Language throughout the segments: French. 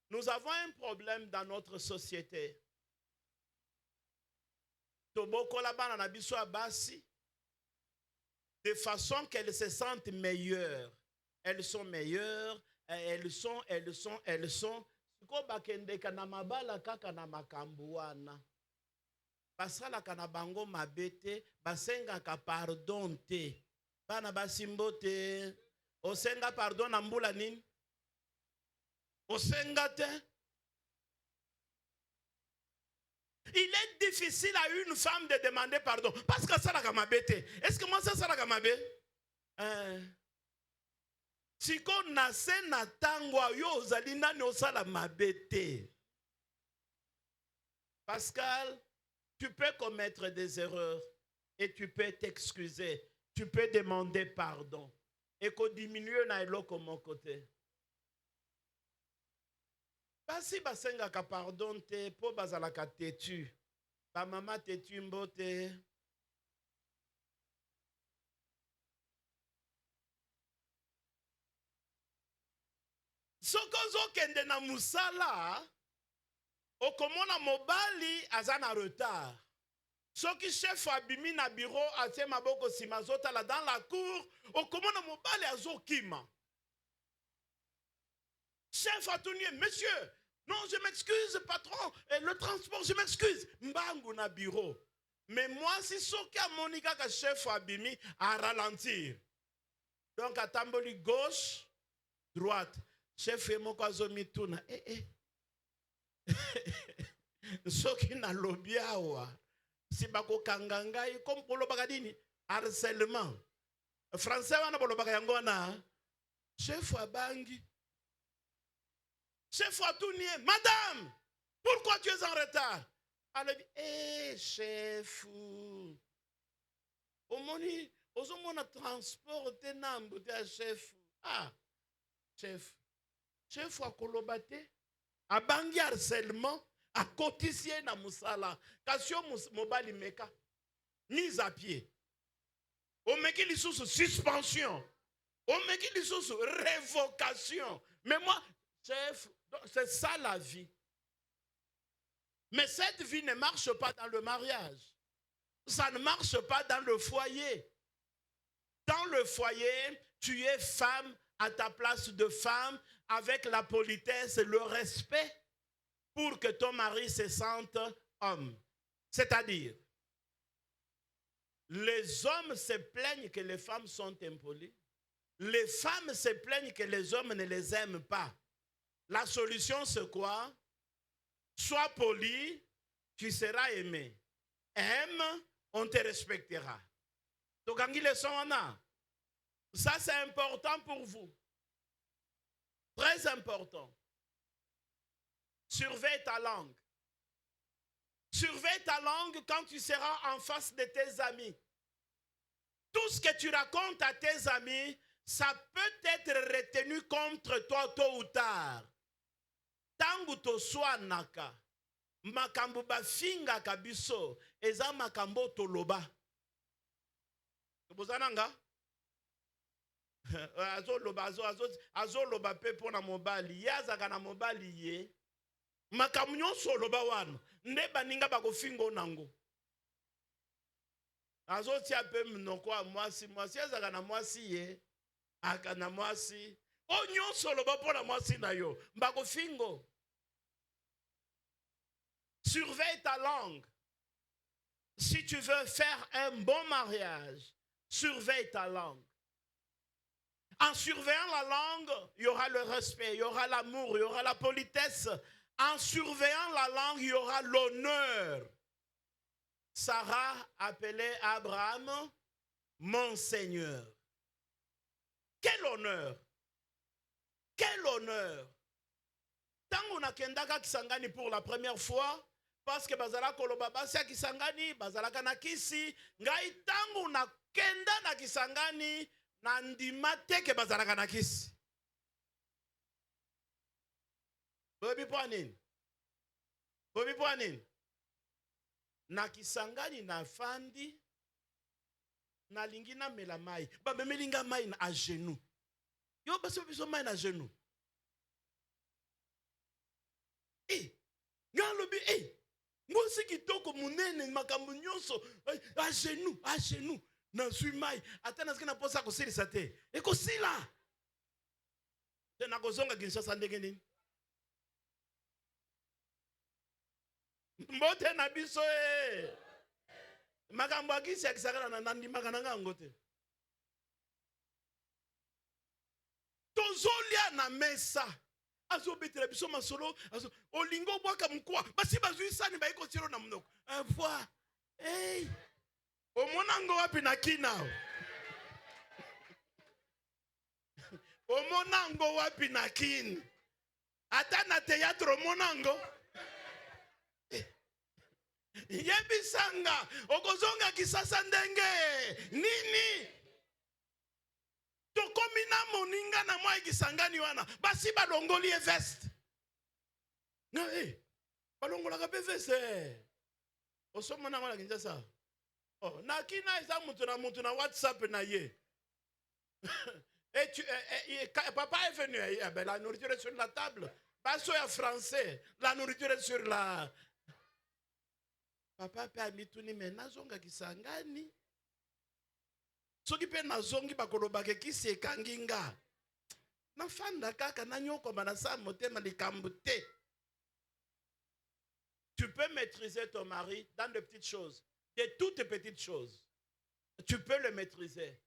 Nous avons un problème dans notre société. Tobokola bana na biso abasi de façon qu'elles se sentent meilleures. Elles sont meilleures, elles sont. Siko bakendeka na mabala kaka na makambo wana. Basalaka na bango mabete, basengaka pardon te. Bana basimbo te. Osenga pardon na mbula nini? Osenga te. Il est difficile à une femme de demander pardon. Parce que ça la mabete. Est-ce que moi ça la mabete? Si on a na tangwa yo zalina no sala mabete. Pascal, tu peux commettre des erreurs et tu peux t'excuser. Tu peux demander pardon. Et qu'on diminue na eloko mon côté. Basi basenga ka pardon te po bazala ka tetu. Ba mama tetu mbote. Sokozo kende na musala, okomona mobali azana retard. Soki chef abimi na bureau atie maboko sima zotala dans la cour, okomona mobali azokima. Chef atounie, monsieur, non, je m'excuse, patron, le transport, je m'excuse. Mbangu na bureau. Mais moi, si soki a monika ka chef abimi, à ralentir. Donc, à tamboli gauche, droite. Chef moko azomituna. Soki na lobi awa. Si bako kangangai, comme polo bagadini, harcèlement. Français wana polo bagayangona. Chef abangi. Chef Atounier, madame, pourquoi tu es en retard? Elle dit, chef, au moni, aux hommes transport, chef. Ah, chef wa kolobate, a bangi harcèlement, a cotisé na musala, kasio mobali meka, mise à pied. O meki li sous suspension, o meki li sous révocation. Mais moi, chef, c'est ça la vie. Mais cette vie ne marche pas dans le mariage. Ça ne marche pas dans le foyer. Dans le foyer, tu es femme à ta place de femme avec la politesse et le respect pour que ton mari se sente homme. C'est-à-dire, les hommes se plaignent que les femmes sont impolies. Les femmes se plaignent que les hommes ne les aiment pas. La solution, c'est quoi? Sois poli, tu seras aimé. Aime, on te respectera. Donc, ça, c'est important pour vous. Très important. Surveille ta langue. Surveille ta langue quand tu seras en face de tes amis. Tout ce que tu racontes à tes amis, ça peut être retenu contre toi tôt ou tard. Tangu toswanaka makambo bafinga kabiso eza makambo toloba bozananga azoloba pe pona mobali yazaka na mobali ye makambo nyonso oloba wana nde baninga bakofinga nango azotia pe mnoko ya mwasi yazaka na mwasi ye aka na mwasi o nyonso oloba pona mwasi na yo bakofingo. Surveille ta langue. Si tu veux faire un bon mariage, surveille ta langue. En surveillant la langue, il y aura le respect, il y aura l'amour, il y aura la politesse. En surveillant la langue, il y aura l'honneur. Sarah appelait Abraham mon Seigneur. Quel honneur! Quel honneur! Tant on a kendaka kisangani pour la première fois, parce que bazala koloba basia kisangani, bazala kanakisi, ngai tangu na kenda na kisangani, na ndima teke bazala kanakisi. Bobi poanin. Bobi poanin. Na kisangani na fandi, na lingina melamai. Ba melinga mai na à genoux. Yo basi biso mai na genoux. mwasi kitoko munene makambo nyonso à genoux na suimai ata na skina posa kosilisa te ekosila te na kozonga Kinshasa ndenge nini mbote na biso makambo akisi akisakana na ndimaka na ngango te tozolia na mesa azo betela biso masolo azo olingo bwaka mukwa basi bazuisani baiko tiro na mnoko avoi hey omonango wapi na kina omonango wapi na kin ata na théâtre omonango yebisanga okozonga Kisasa ndenge nini tokomi na moninga na mwa Kisangani wana basi balongoli veste na balongolaka pe veste osomona ngala Kinshasa oh na kina eza mutu na WhatsApp na ye et papa est venu la nourriture est sur la table baso ya français la nourriture est sur la papa pe amituni me nazonga Kisangani soki pe nazongi bakolobaka kisi ekangi nga nafanda kaka nanyokoma na sa motema likambo te. Tu peux maîtriser ton mari dans de petites choses, de toutes petites choses. Tu peux le maîtriser.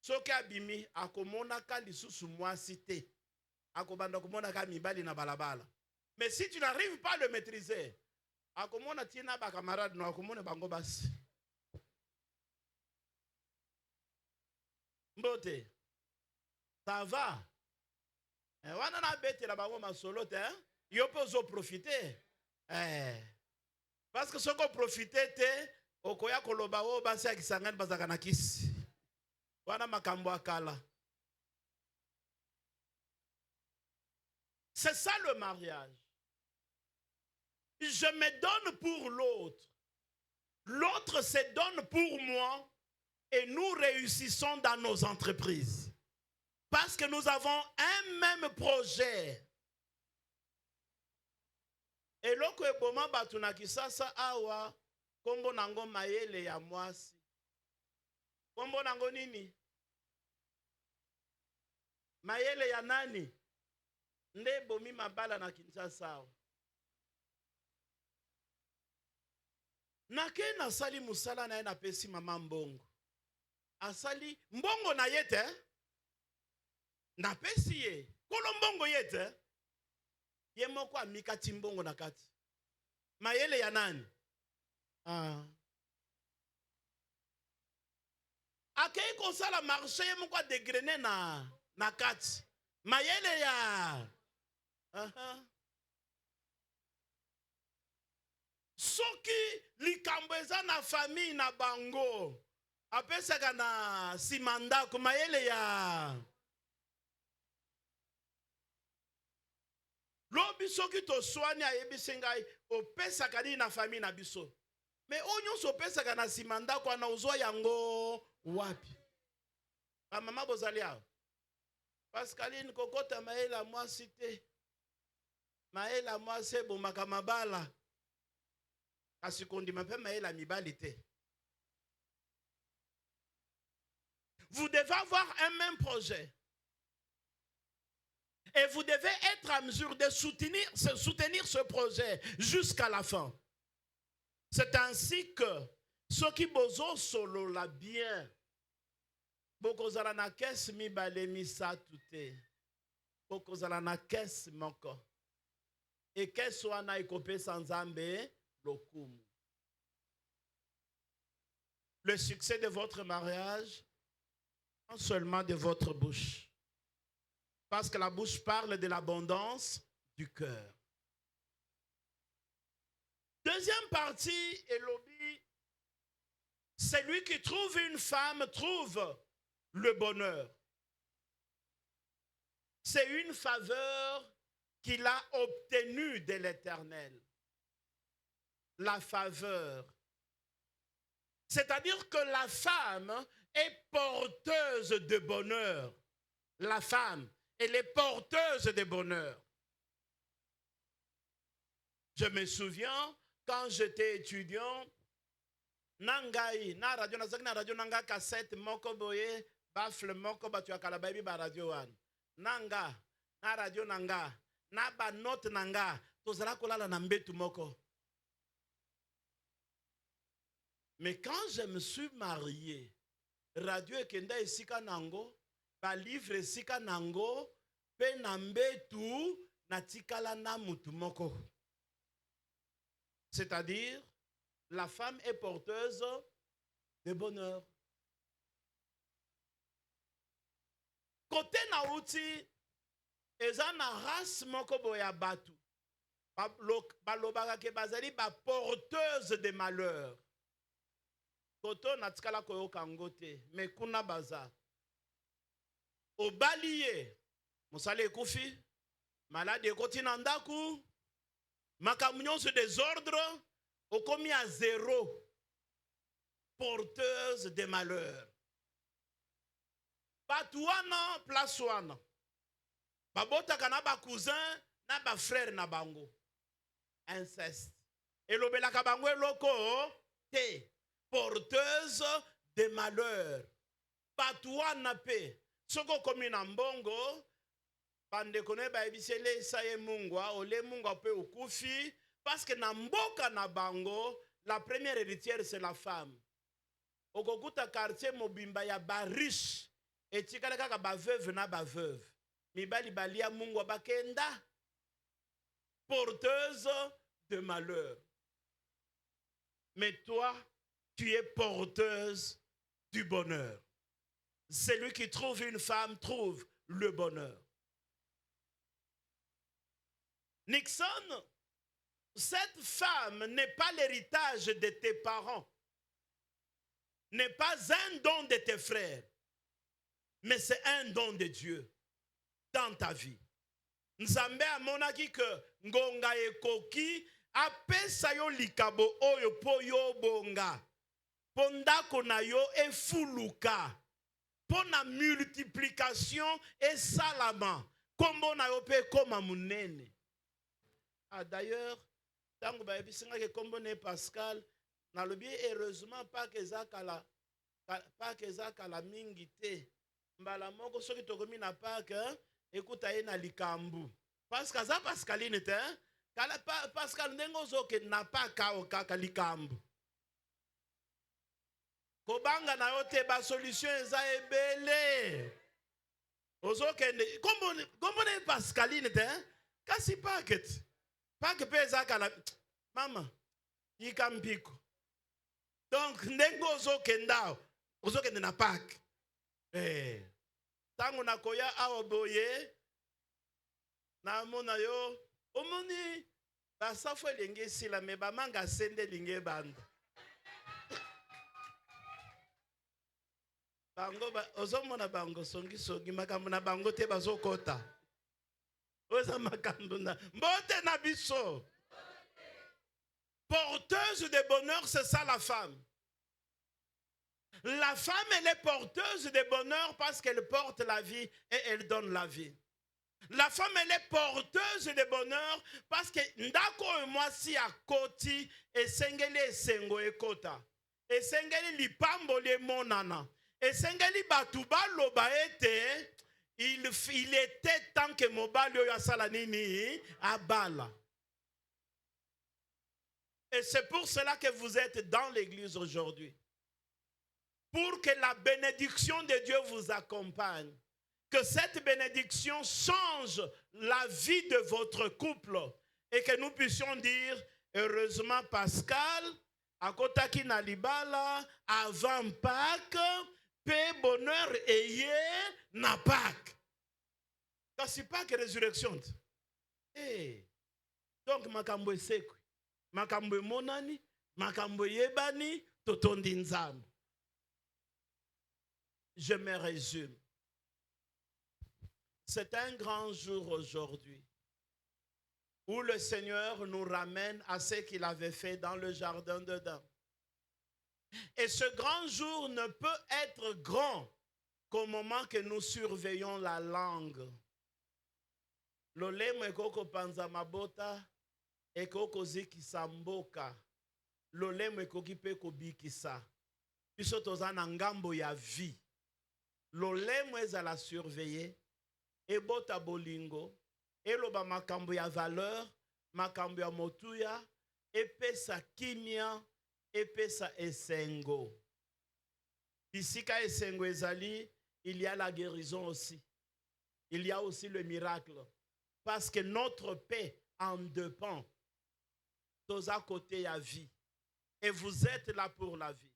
Soki abimi akomonaka lisusu mwasi te akobanda komonaka mibali na balabala. Mais si tu n'arrives pas à le maîtriser, akomona tina ba camarade no akomona bango basi. Mbote. Ça va. Wana na bete la bango masolo te, yo pe ozo profiter. Parce que soko profiter te, okoya koloba o basi akisangani bazaka na kisi. Wana makambo akala. C'est ça le mariage. Je me donne pour l'autre. L'autre se donne pour moi et nous réussissons dans nos entreprises. Parce que nous avons un même projet. Et loko eboma batuna Kisasa awa kombo nango mayele ya mwasi. Kombo nango nini? Mayele ya nani? Nde bomi mabala na Kinshasa. Nake nasali musala na na pesi mama mbongo. Asali mbongo na yete. Na pesi ye. Kolo mbongo yete. Ye moko amikati mbongo na kati. Mayele ya nani? Akei kosala marché ye moko degrene na kati. Mayele ya. Soki likambo eza na famille na bango apesaka na simanda kumayele ya lobi soki to swani ayebisi ngai opesaka ni na famille na biso mais onyo so pesaka na simanda kwa na uzwa yango wapi ba mama bozali awo Pascaline kokota mayela mwasi te mayela mwasi bomaka mabala kasi kondima pe mayela mibali te. Vous devez avoir un même projet. Et vous devez être en mesure de soutenir ce projet jusqu'à la fin. C'est ainsi que ceux qui bozo solo la bien, bokozala na kes mibale misatu te, bokozala na kes moko. Et kes wana ikope sanzambe lokumu. Le succès de votre mariage, non seulement de votre bouche. Parce que la bouche parle de l'abondance du cœur. Deuxième partie, Elobi, celui qui trouve une femme trouve le bonheur. C'est une faveur qu'il a obtenue de l'Éternel. La faveur. C'est-à-dire que la femme est porteuse de bonheur. La femme, elle est porteuse de bonheur. Je me souviens, quand j'étais étudiant, nangai, na radio, na radio, nanga cassette, moko boye, bafle moko, batu akala baby ba radio wan. Nanga, na radio nanga, na ba note nanga, tozala kolala na mbetu moko. Mais quand je me suis marié, radio ekenda esika nango, ba livre esika nango, pe na mbetu, na tikala na mutu moko. C'est-à-dire, la femme est porteuse de bonheur. Côté nauti, eza na race moko boya batu. Balobaka ke bazali ba porteuse de malheur. Koto na tikala koyo kangote, mais kuna baza. Obaliye, mosale ekufi, malade ekoti na ndaku, makambo nyonso désordre, okomi à zéro, porteuse de malheur. Batu wana, place wana. Babotaka na ba cousin, na ba frère na bango. Inceste. Elobelaka bango eloko, te. Porteuse de malheur. Batu wana pe. Soko komi na mbongo, bande kone ba ebisele saye mungwa, ole mungwa pe ukufi, parce que na mboka na bango, la première héritière c'est la femme. Okokuta quartier mobimba ya ba riche, etikala kaka ba veuve na ba veuve. Mibali balia mungwa bakenda, porteuse de malheur. Mais toi, tu es porteuse du bonheur. Celui qui trouve une femme trouve le bonheur. Nixon, cette femme n'est pas l'héritage de tes parents, n'est pas un don de tes frères, mais c'est un don de Dieu dans ta vie. Nzambe amonaki que ngonga ekoki apesa yo likabo oyo po yo bonga, po ndako na yo efuluka, po na multiplication esalama, kombo na yo pe koma munene. Ah, d'ailleurs, tango ba ebisinga ke kombo ne Pascal, na lobi heureusement pas que ezaka la mingi te. Mbala moko soki tokomi na pake, ekuta ye na likambu. Parce que za Pascaline te, kala Pascal ndengo zoke na paka o kaka likambu. Kobanga na yo te ba solution eza ebele. Ozokende kombo ne Pascaline te, kasi paket. Pake pe ezaka la mama yikambiko. Donc ndengo ozokende na pake. Tango na koya awa boye na mona yo omoni basafo elingi sila me bamanga sende lingi banda bango ozomona bango songi makambo na bango te bazokota oza makambo na mbote na biso. Porteuse de bonheur, c'est ça la femme. La femme, elle est porteuse de bonheur parce qu'elle porte la vie et elle donne la vie. La femme, elle est porteuse de bonheur parce que ndako moi si a koti et sengeli esengo ekota. Et sengeli lipambo le monana. Et sengeli batuba loba ete il était temps que mobali oyo asala nini abala. Et c'est pour cela que vous êtes dans l'église aujourd'hui. Pour que la bénédiction de Dieu vous accompagne. Que cette bénédiction change la vie de votre couple. Et que nous puissions dire, heureusement Pascal, à Kotaki Nalibala, avant Pâques, paix, bonheur, ayé, na Pâques. Quand c'est Pâques, résurrection. Hey. Donc, makambo esekwe, makambo monani, makambo yebani, totondi nzambe. Je me résume. C'est un grand jour aujourd'hui où le Seigneur nous ramène à ce qu'il avait fait dans le jardin d'Éden. Et ce grand jour ne peut être grand qu'au moment que nous surveillons la langue. Lolemo ekoko panza mabota, ekokozikisa mboka lolemo ekoki mpe kobikisa biso toza na ngambo ya vie lolemo ezala surveiller ebota bolingo eloba makambo ya valeur makambo ya motuya epesa kimia epesa esengo bisika esengo ezali il y a la guérison aussi il y a aussi le miracle parce que notre paix en dépend toza côté ya vie et vous êtes là pour la vie.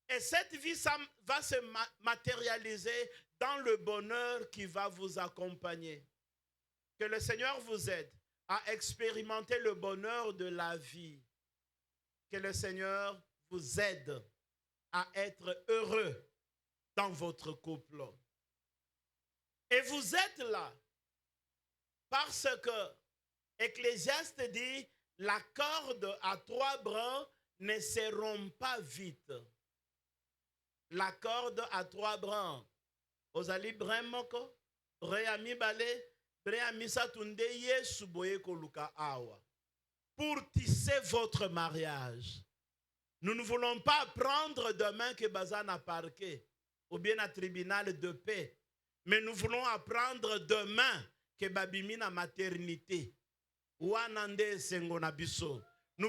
Et cette vie, ça va se matérialiser dans le bonheur qui va vous accompagner. Que le Seigneur vous aide à expérimenter le bonheur de la vie. Que le Seigneur vous aide à être heureux dans votre couple. Et vous êtes là parce que Ecclésiaste dit la corde à 3 brins ne se rompt pas vite. La corde à 3 brins. Ozali brin moko, brin ya mibale, brin ya misatu nde Yesu boye koluka awa. Pour tisser votre mariage. Nous ne voulons pas prendre demain que bazan a parquet ou bien à tribunal de paix. Mais nous voulons apprendre demain que babimi na maternité. Nous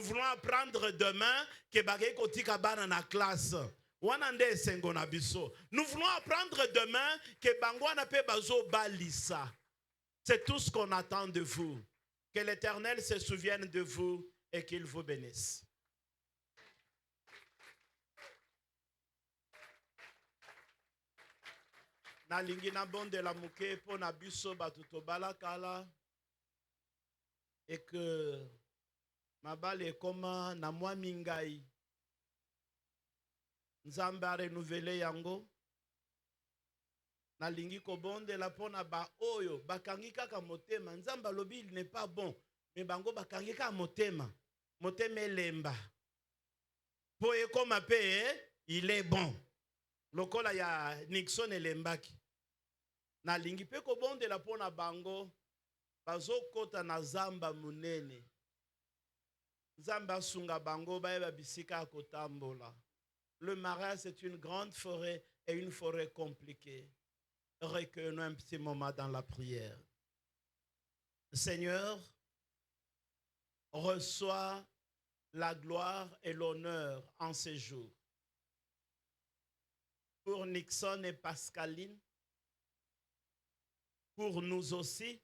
voulons apprendre demain que bagay kotika bana na classe. Nous voulons apprendre demain que bangwana pe bazo balisa. C'est tout ce qu'on attend de vous. Que l'Éternel se souvienne de vous et qu'il vous bénisse. Nalingi na bonde la muke po na biso batuto balakala. Et que mabale koma na mwa mingai nzambe a renouvelé yango nalingi kobondela pona ba oyo bakangi kaka motema nzambe alobi il n'est pas bon mais bango bakangi kaka motema motema elemba po ekoma pe il est bon lokola ya Nixon elembaki nalingi pe kobondela pona bango bazokota na zamba munene zamba sunga bango baeba bisika kotambola. Le mariage c'est une grande forêt et une forêt compliquée. Recueillons un petit moment dans la prière. Seigneur, reçois la gloire et l'honneur en ces jours. Pour Nixon et Pascaline, pour nous aussi,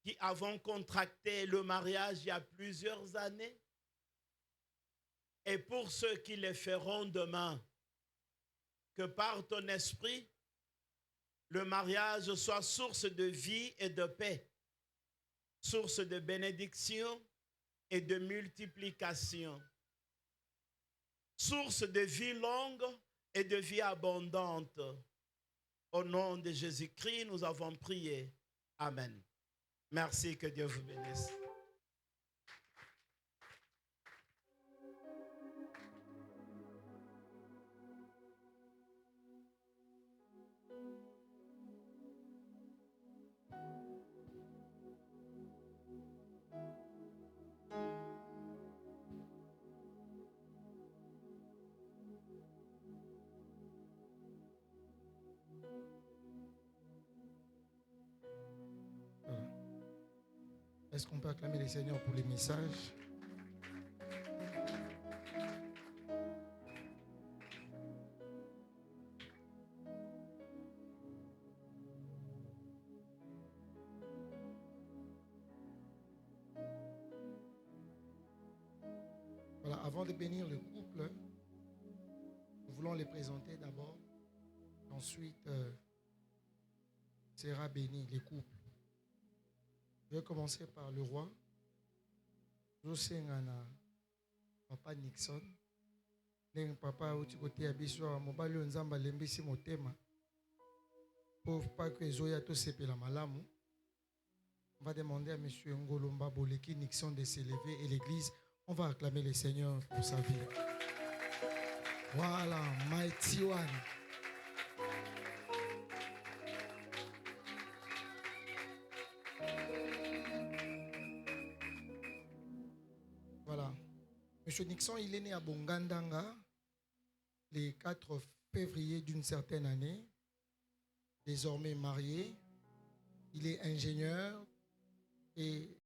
qui avons contracté le mariage il y a plusieurs années, et pour ceux qui le feront demain, que par ton esprit, le mariage soit source de vie et de paix, source de bénédiction et de multiplication, source de vie longue et de vie abondante. Au nom de Jésus-Christ, nous avons prié. Amen. Merci, que Dieu vous bénisse. Est-ce qu'on peut acclamer les Seigneurs pour les messages? Voilà, avant de bénir le couple, nous voulons les présenter d'abord. Ensuite, sera béni les couples. Je vais commencer par le roi. Josengana, papa Nixon. Papa, au côté Abiswa, mobali nzamba lembisi motema. Pour pas que Zoya to sepe la malamu. On va demander à monsieur Ngolomba Boleki Nixon de s'élever et l'église. On va acclamer le Seigneur pour sa vie. Voilà, mighty one. Monsieur Nixon, il est né à Bongandanga le 4 février d'une certaine année, désormais marié. Il est ingénieur et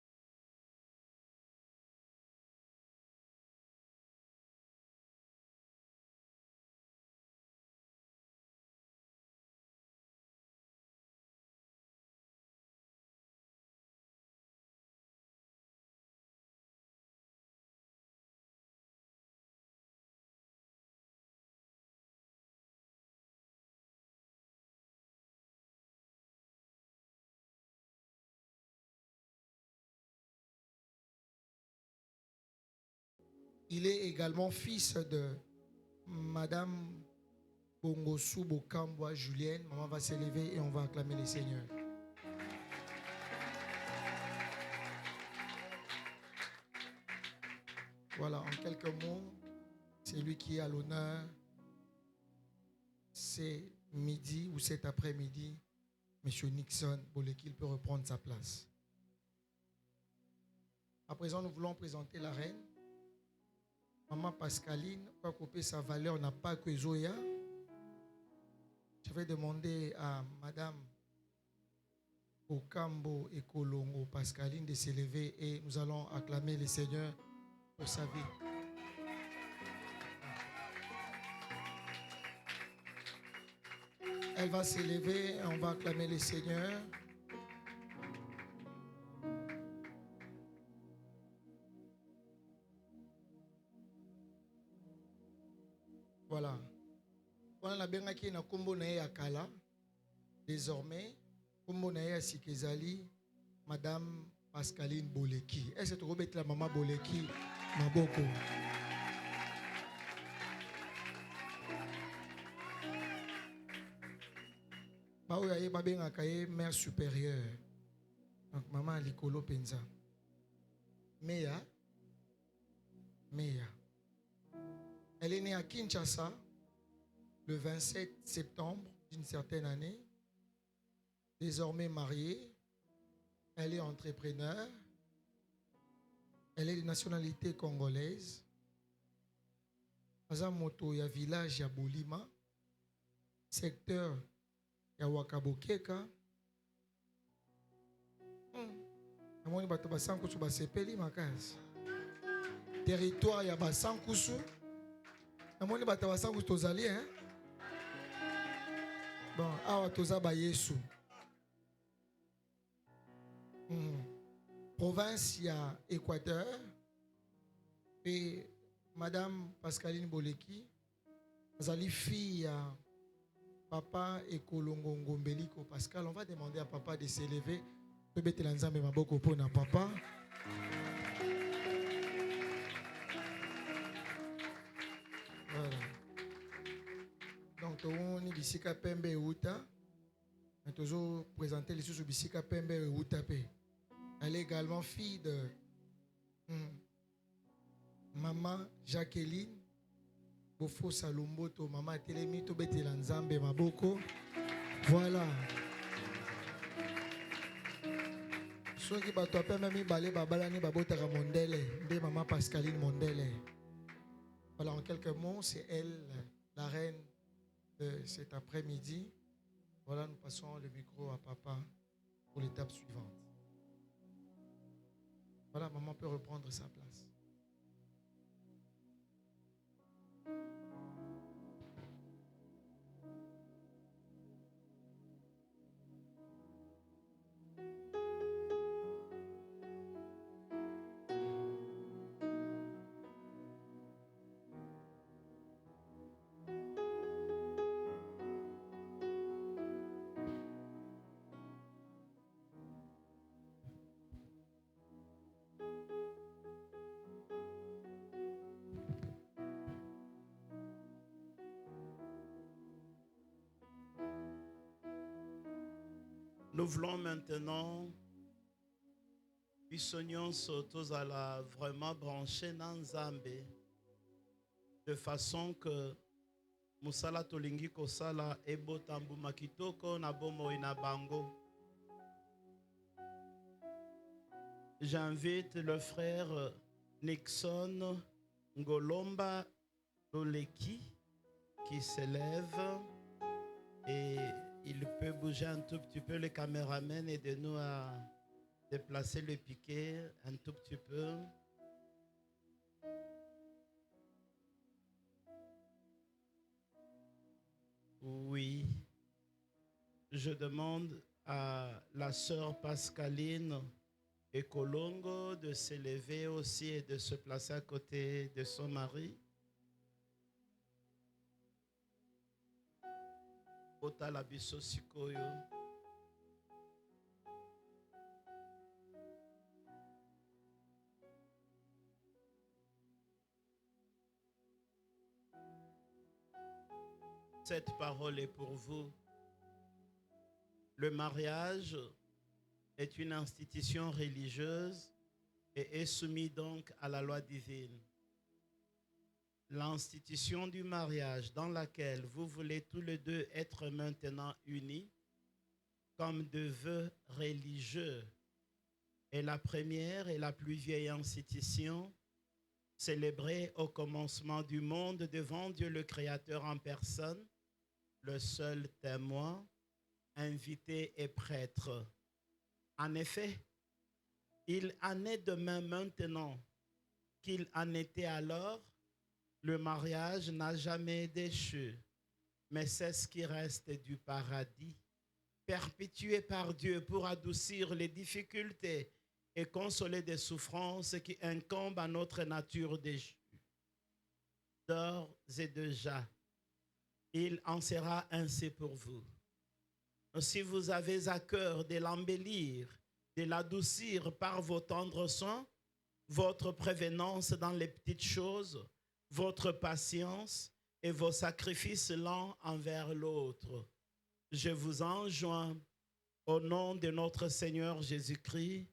il est également fils de Madame Bongosu Bokambwa Julienne. Maman va s'élever et on va acclamer le Seigneur. Voilà, en quelques mots, c'est lui qui a l'honneur. C'est midi ou cet après-midi, Monsieur Nixon Boleki peut reprendre sa place. À présent, nous voulons présenter la reine. Maman Pascaline va couper sa valeur n'a pas que Zoya. Je vais demander à Madame Okambo et Kolongo Pascaline de s'élever et nous allons acclamer le Seigneur pour sa vie. Elle va s'élever et on va acclamer le Seigneur. Voilà. On a bien qui na kombo na ya kala. Désormais, kombo na ya sikezali Madame Pascaline Boleki. Est-ce que tu veux mettre la maman Boleki maboko? Ba oya ye babenga kaye mère supérieure. Donc maman likolo penza. Meya. Elle est née à Kinshasa le 27 septembre d'une certaine année. Désormais mariée, elle est entrepreneur. Elle est de nationalité congolaise. Aza moto ya village ya Bolima, secteur ya Wakabokeka. Amoni bato basankusu basepeli makasi. Territoire ya basankusu. Amoni bato basankusu tozali hein. Bon, awa toza ba Yesu. Province ya Équateur. Et Madame Pascaline Boleki, azali fille ya Papa Ekolongo Ngombeliko Pascal. On va demander à Papa de s'élever. Peut-être l'ensemble maboko pour na Papa. Voilà. Donc, on y bisika pembe uta. Nous présenter les sous bisika pembe uta pe. Elle est également fille de Maman Jacqueline Bofo Salomboto, Maman Telemi to betela nzambe maboko. Voilà. Ceux qui battent à même balé babalani babotara mondele de Maman Pascaline Mondele. Voilà, en quelques mots, c'est elle, la reine de cet après-midi. Voilà, nous passons le micro à Papa pour l'étape suivante. Voilà, maman peut reprendre sa place. Nous voulons maintenant, bisognon tous à la vraiment brancher dans Zambé, de façon que Musala Tolingi Kosala Ebo Tambu Makitoko Nabomo Inabango. J'invite le frère Nixon Ngolomba Boleki qui s'élève et il peut bouger un tout petit peu le caméraman et de nous à déplacer le piquet un tout petit peu. Oui, je demande à la sœur Pascaline et Kolongo de s'élever aussi et de se placer à côté de son mari. Otala biso sikoyo. Cette parole est pour vous. Le mariage est une institution religieuse et est soumis donc à la loi divine. L'institution du mariage dans laquelle vous voulez tous les deux être maintenant unis comme de vœux religieux est la première et la plus vieille institution célébrée au commencement du monde devant Dieu le Créateur en personne, le seul témoin, invité et prêtre. En effet, il en est de même maintenant qu'il en était alors. Le mariage n'a jamais déchu, mais c'est ce qui reste du paradis, perpétué par Dieu pour adoucir les difficultés et consoler des souffrances qui incombent à notre nature déchue. D'ores et déjà, il en sera ainsi pour vous. Si vous avez à cœur de l'embellir, de l'adoucir par vos tendres soins, votre prévenance dans les petites choses, votre patience et vos sacrifices lents envers l'autre, je vous enjoins, au nom de notre Seigneur Jésus-Christ,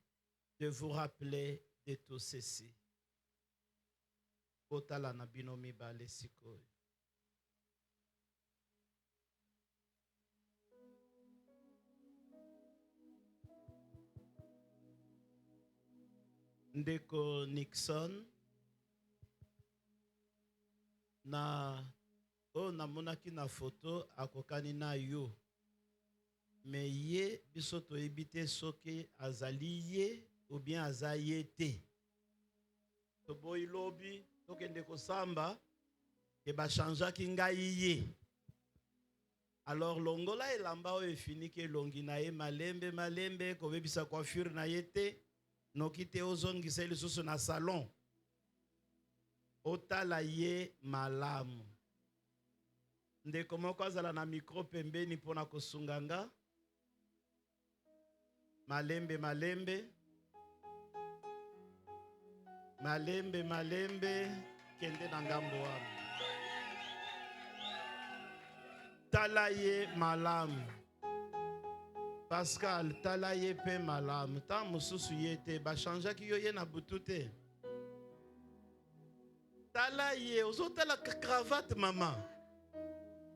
de vous rappeler de tout ceci. Otala na bino mibale sikoyo. Ndeko Nixon na namonaki na photo akokani na yo, mais ye biso toyebi te soki azali ye ou bien aza ye te. Toboyi lobi tokende kosamba e bachangeaki ngai ye. Alors longola elamba oyo efiniki elongi na ye malembe malembe kobebisa coiffure na ye te, noki te ozongisa lisusu na salon. Otala ye malamu. Ndeko moko azala na micro pembeni mpona kosunganga. Malembe malembe. Malembe malembe kende na ngambo wana. Tala ye malamu. Pascal, tala ye pe malamu. Ta mususu ye te bachangeaki yo ye na butu te. Tala ye, ozo tala cravate maman.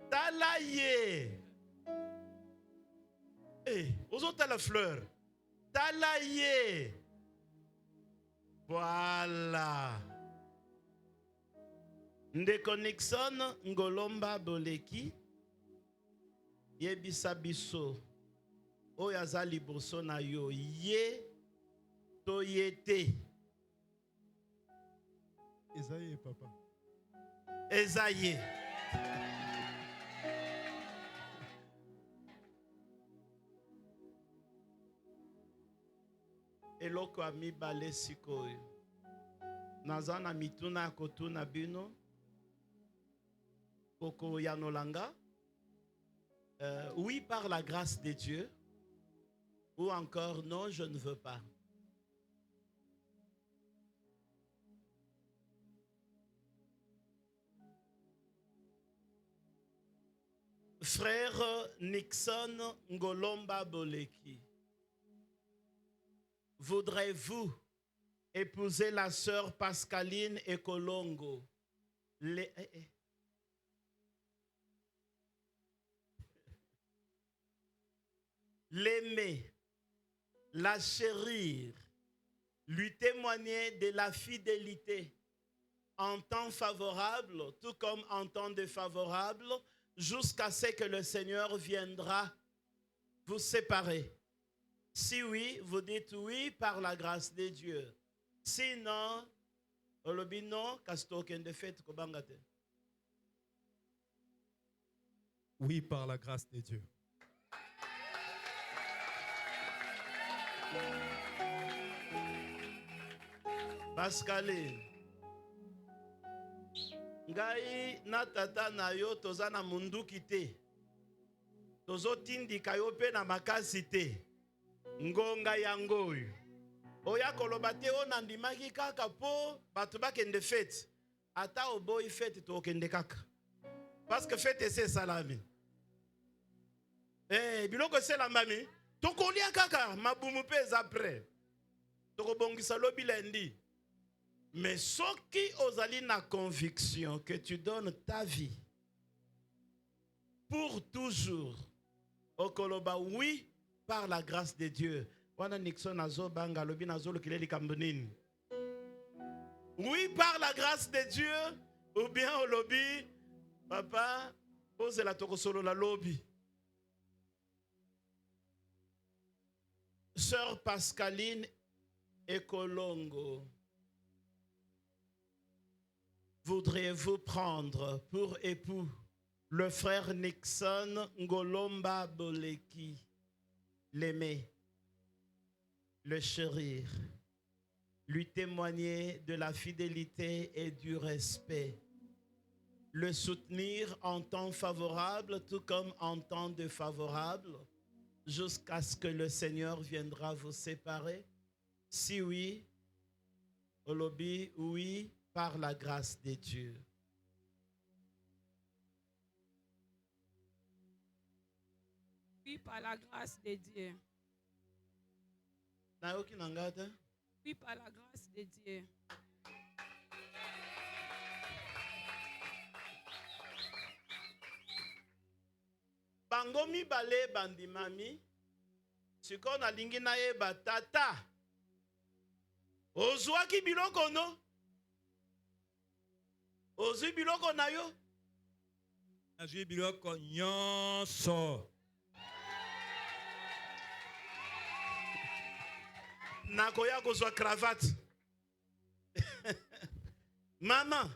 Tala ye. Ozo tala fleur. Tala ye. Voilà. Ndeko Nixon Ngolomba Boleki yebisa biso oyo aza liboso na yo ye to ye te. Esaïe, papa. Esaïe. Eloko amibale sikoyo. Naza na mituna ya kotuna bino. Koko yanolanga. Oui, par la grâce de Dieu. Ou encore non, je ne veux pas. Frère Nixon Ngolomba Boleki, voudrez-vous épouser la sœur Pascaline et Kolongo, l'aimer, la chérir, lui témoigner de la fidélité en temps favorable, tout comme en temps défavorable, jusqu'à ce que le Seigneur viendra vous séparer. Si oui, vous dites oui par la grâce de Dieu. Sinon, olobino kastoken de fait kobangate. Oui, par la grâce de Dieu. Pascaline, ngai na tata na yo toza na munduki te. Tozo tindika yo pe na makasi te. Ngonga yango oyo. Oya koloba te o nandimaki kaka po bato bakende fete. Ata oboyi fete to okende kaka. Parce que fete c'est salami. Biloko c'est la mami. Tokolia kaka mabumu pe après. Tokobongisa lobi lendi. Mais soki ozali na conviction que tu donnes ta vie pour toujours, okoloba oui par la grâce de Dieu. Wana Nixon azo banga lobi nazo lokile likambonini. Oui par la grâce de Dieu ou bien au lobby papa pose la tokosolo la lobby. Sœur Pascaline Ekolongo, voudriez-vous prendre pour époux le frère Nixon Ngolomba Boleki, l'aimer, le chérir, lui témoigner de la fidélité et du respect, le soutenir en temps favorable tout comme en temps défavorable, jusqu'à ce que le Seigneur viendra vous séparer? Si oui, olobi, oui, par la grâce de Dieu. Oui, par la grâce de Dieu. Naoki nangata? Oui, par la grâce de Dieu. Bango mibale bandimami, siko na lingi na yeba tata. Ozwaki biloko no? Ozwi biloko na yo? Nazwi biloko nyonso. Nakoya kozwa cravate. Mama,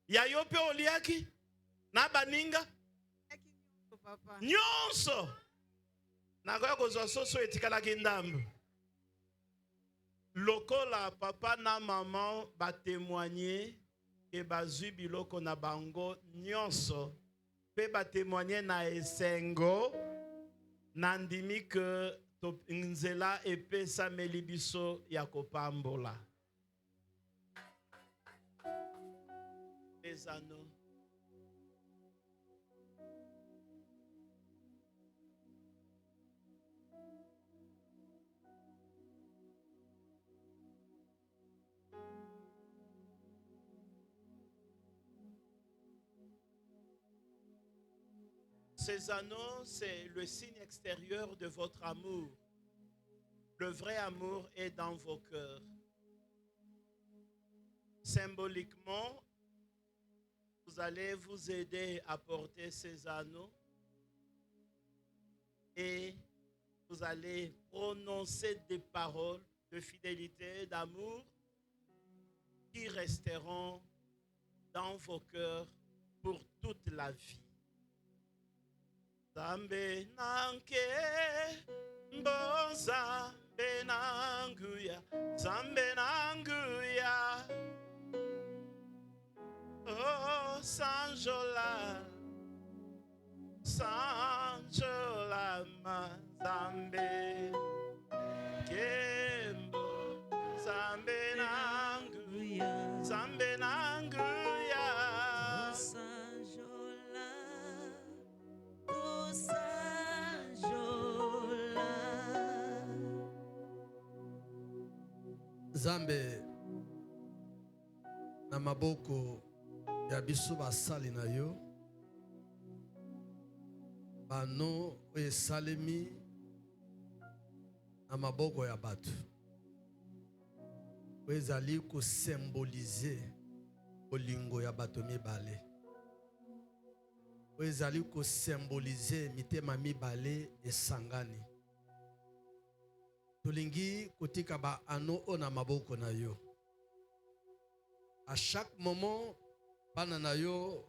ya yo pe oliaki? Na baninga? Papa. Nyonso. Nakoya kozwa soso etikalaki ndambo. Lokola papa na maman ba témoigner et bazwi biloko na bango nyonso. Pe ba témoigner na esengo. Nandimi que nzela epesa melibiso ya kopambola. Les anneaux. Ces anneaux, c'est le signe extérieur de votre amour. Le vrai amour est dans vos cœurs. Symboliquement, vous allez vous aider à porter ces anneaux et vous allez prononcer des paroles de fidélité, d'amour qui resteront dans vos cœurs pour toute la vie. Zambe nanke mboza benanguya zambe nanguya oh sanjola ma zambe kembo zambe nanguya zambe nanguya Zambe na maboko ya biso basali na yo bano esalemi na maboko ya bato ezali ko symboliser bolingo ya bato mibale. Oyo ezali kosymbolize mitema mibale esangani. Tolingi kotika ba ano o na maboko na yo. À chaque moment, bana na yo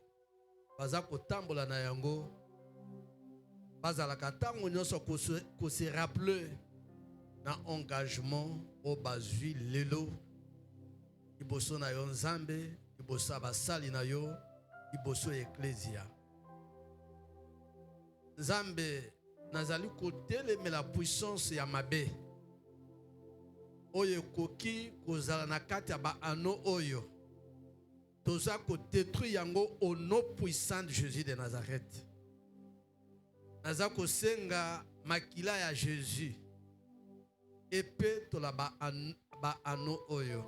baza kotambola na yango. Bazalaka ntango nyonso kose rappeler na engagement o bazwi lelo. Iboso na yo nzambe, iboso basali na yo, iboso ecclesia. Nzambe nazali kotelemela puissance ya mabe. Oyo koki kozala na kati ya ba ano oyo. Toza ko détruire yango au nom puissant de Jésus de Nazareth. Naza ko senga makila ya Jésus. Epe to la ba ano oyo.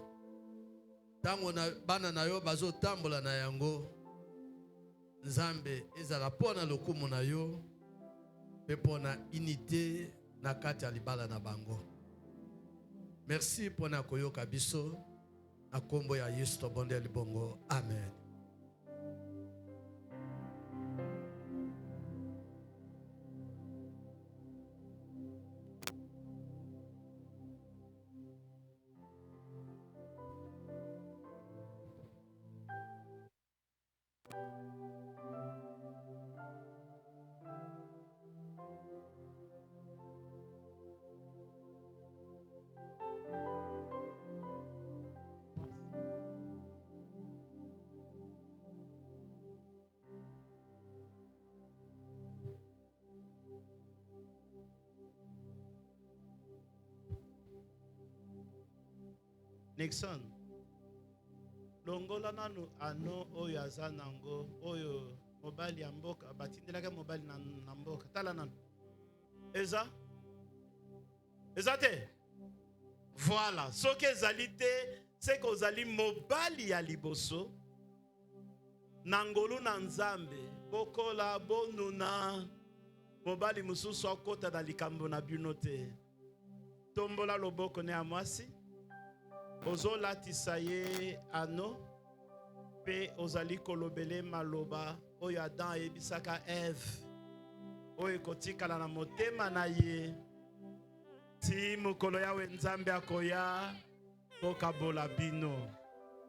Tango na bana na yo bazo tambola na yango. Nzambe ezala pona lokumu na yo. Pe pona unité na kati ya libala na bango. Merci pona koyoka biso. Na kombo ya Yesu tobonde libongo. Amen. Nixon, longola nanu ano oyo aza nango oyo mobali ya mboka batindelaka mobali na mboka tala nanu eza te voilà soki ezali te c'est que ozali mobali ya liboso na ngolu na nzambe bokola bonuna mobali mususu akota na likambo na bino te tombola loboko ne ya mwasi ozolatisa ye ano pe ozali kolobele maloba oyo Adam ayebisaka Eve oyo kotikala na motema na ye ti mokolo yawe nzambe akoya kokabola bino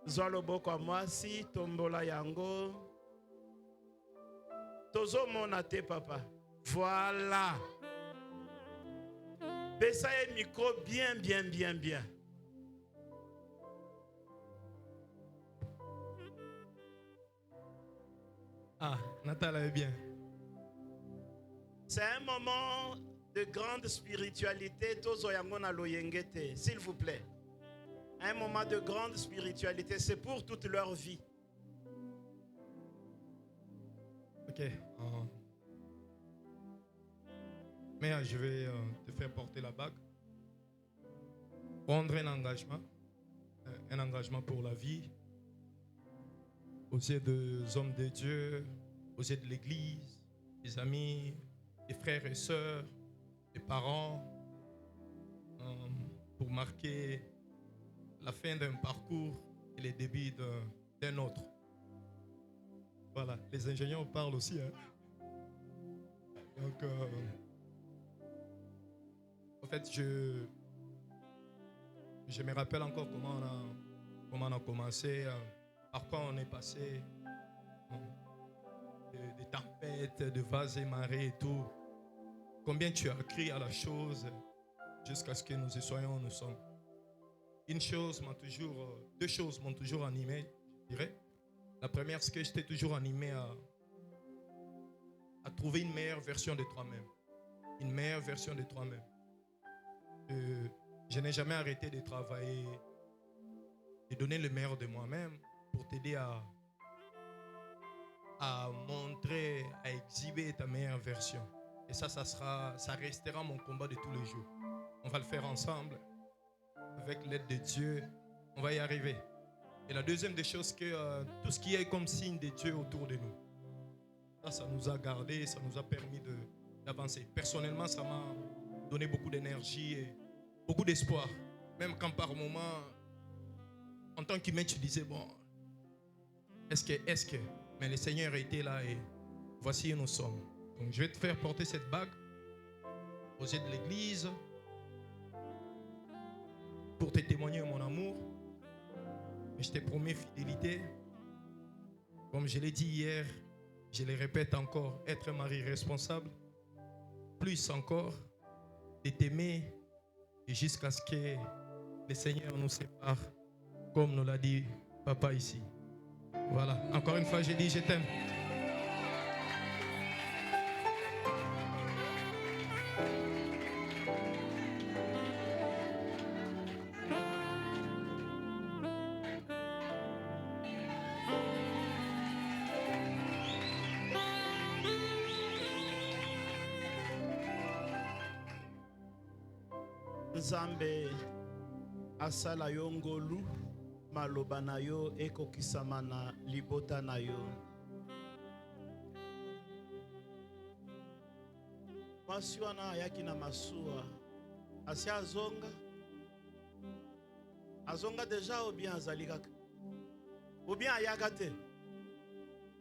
zwa loboko ya mwasi tombola yango tozomona te papa voilà pesa ye micro bien. Ah, Natal est bien. C'est un moment de grande spiritualité. S'il vous plaît. Un moment de grande spiritualité. C'est pour toute leur vie. Ok. Mais je vais te faire porter la bague. Prendre un engagement pour la vie. Aux yeux des hommes de Dieu, aux yeux de l'Église, des amis, des frères et sœurs, des parents, pour marquer la fin d'un parcours et le début d'un autre. Voilà, les ingénieurs parlent aussi. Hein? Donc, en fait, je me rappelle encore comment on a commencé. Par quoi on est passé des tempêtes, de vases et marées et tout. Combien tu as crié à la chose jusqu'à ce que nous y soyons où nous sommes. Deux choses m'ont toujours animé, je dirais. La première, c'est que j'étais toujours animé à trouver une meilleure version de toi-même. Une meilleure version de toi-même. Je n'ai jamais arrêté de travailler, de donner le meilleur de moi-même pour t'aider à montrer, à exhiber ta meilleure version. Et ça restera mon combat de tous les jours. On va le faire ensemble. Avec l'aide de Dieu, on va y arriver. Et la deuxième des choses, que tout ce qui est comme signe de Dieu autour de nous, ça nous a gardé, ça nous a permis d'avancer. Personnellement, ça m'a donné beaucoup d'énergie et beaucoup d'espoir. Même quand par moments, en tant qu'humain, tu disais, bon, Est-ce que. Mais le Seigneur a été là et voici où nous sommes. Donc je vais te faire porter cette bague aux yeux de l'église pour te témoigner mon amour. Mais je te promets fidélité. Comme je l'ai dit hier, je le répète encore, être un mari responsable, plus encore, de t'aimer et jusqu'à ce que le Seigneur nous sépare, comme nous l'a dit Papa ici. Voilà, encore une fois, j'ai dit je t'aime. Nzambe asala yo ngolu maloba na yo ekokisama na libota na yo. Mwasi wana ayaki na masuwa asi azonga deja ou bien azali kaka ou bien ayaka te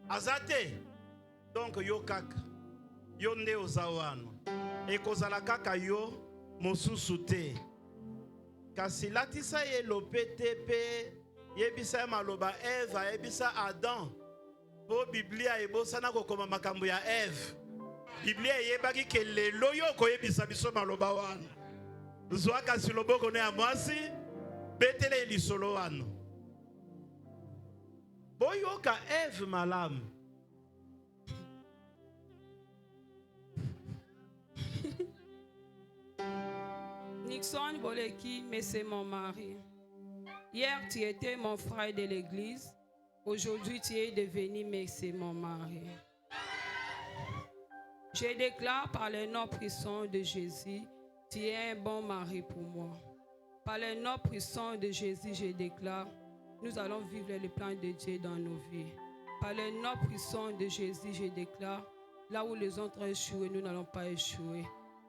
azate. Donc yo kaka yo nde oza wana ekozala kaka yo mosusu te. Kasi latisa ye lopete pe yebisa maloba Eve yebisa Adam po Biblia ebosana kokoma makambo ya Eve. Biblia yebaki ke lelo yo koyebisa biso maloba wana. Zwa kasi loboko ne ya mwasi betele lisolo wana. Boyoka Eve malamu. Nixon Boleki, mais c'est mon mari. Hier, tu étais mon frère de l'église. Aujourd'hui, tu es devenu, mais c'est mon mari. Je déclare par le nom puissant de Jésus, tu es un bon mari pour moi. Par le nom puissant de Jésus, je déclare, nous allons vivre le plan de Dieu dans nos vies. Par le nom puissant de Jésus, je déclare, là où les autres ont échoué, nous n'allons pas échouer.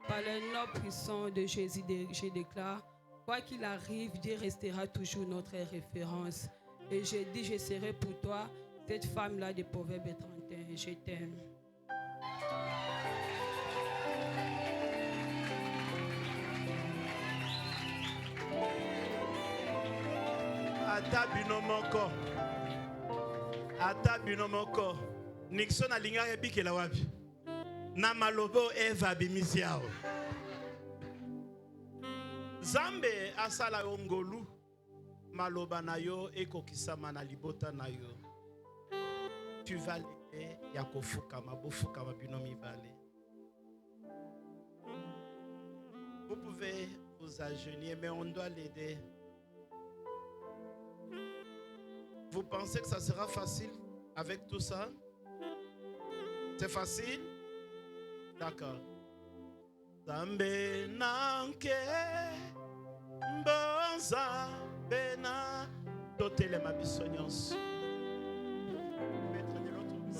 Par le nom puissant de Jésus, je déclare, quoi qu'il arrive, Dieu restera toujours notre référence. Et je dis, je serai pour toi cette femme-là de Proverbe 31. Je t'aime. Ata binomoko. Nixon alinga ebikela wapi? Na malobo Eva bimisi yao. Zambe asala yo ngolu maloba na yo ekokisama na libota na yo. Tu vas l'aider ya kofukama bofukama binomi bale. Vous pouvez vous agenouiller mais on doit l'aider. Vous pensez que ça sera facile avec tout ça? C'est facile? D'accord. Zambe nanke mboza bena totele mabisonyos. Mettre de l'autre côté.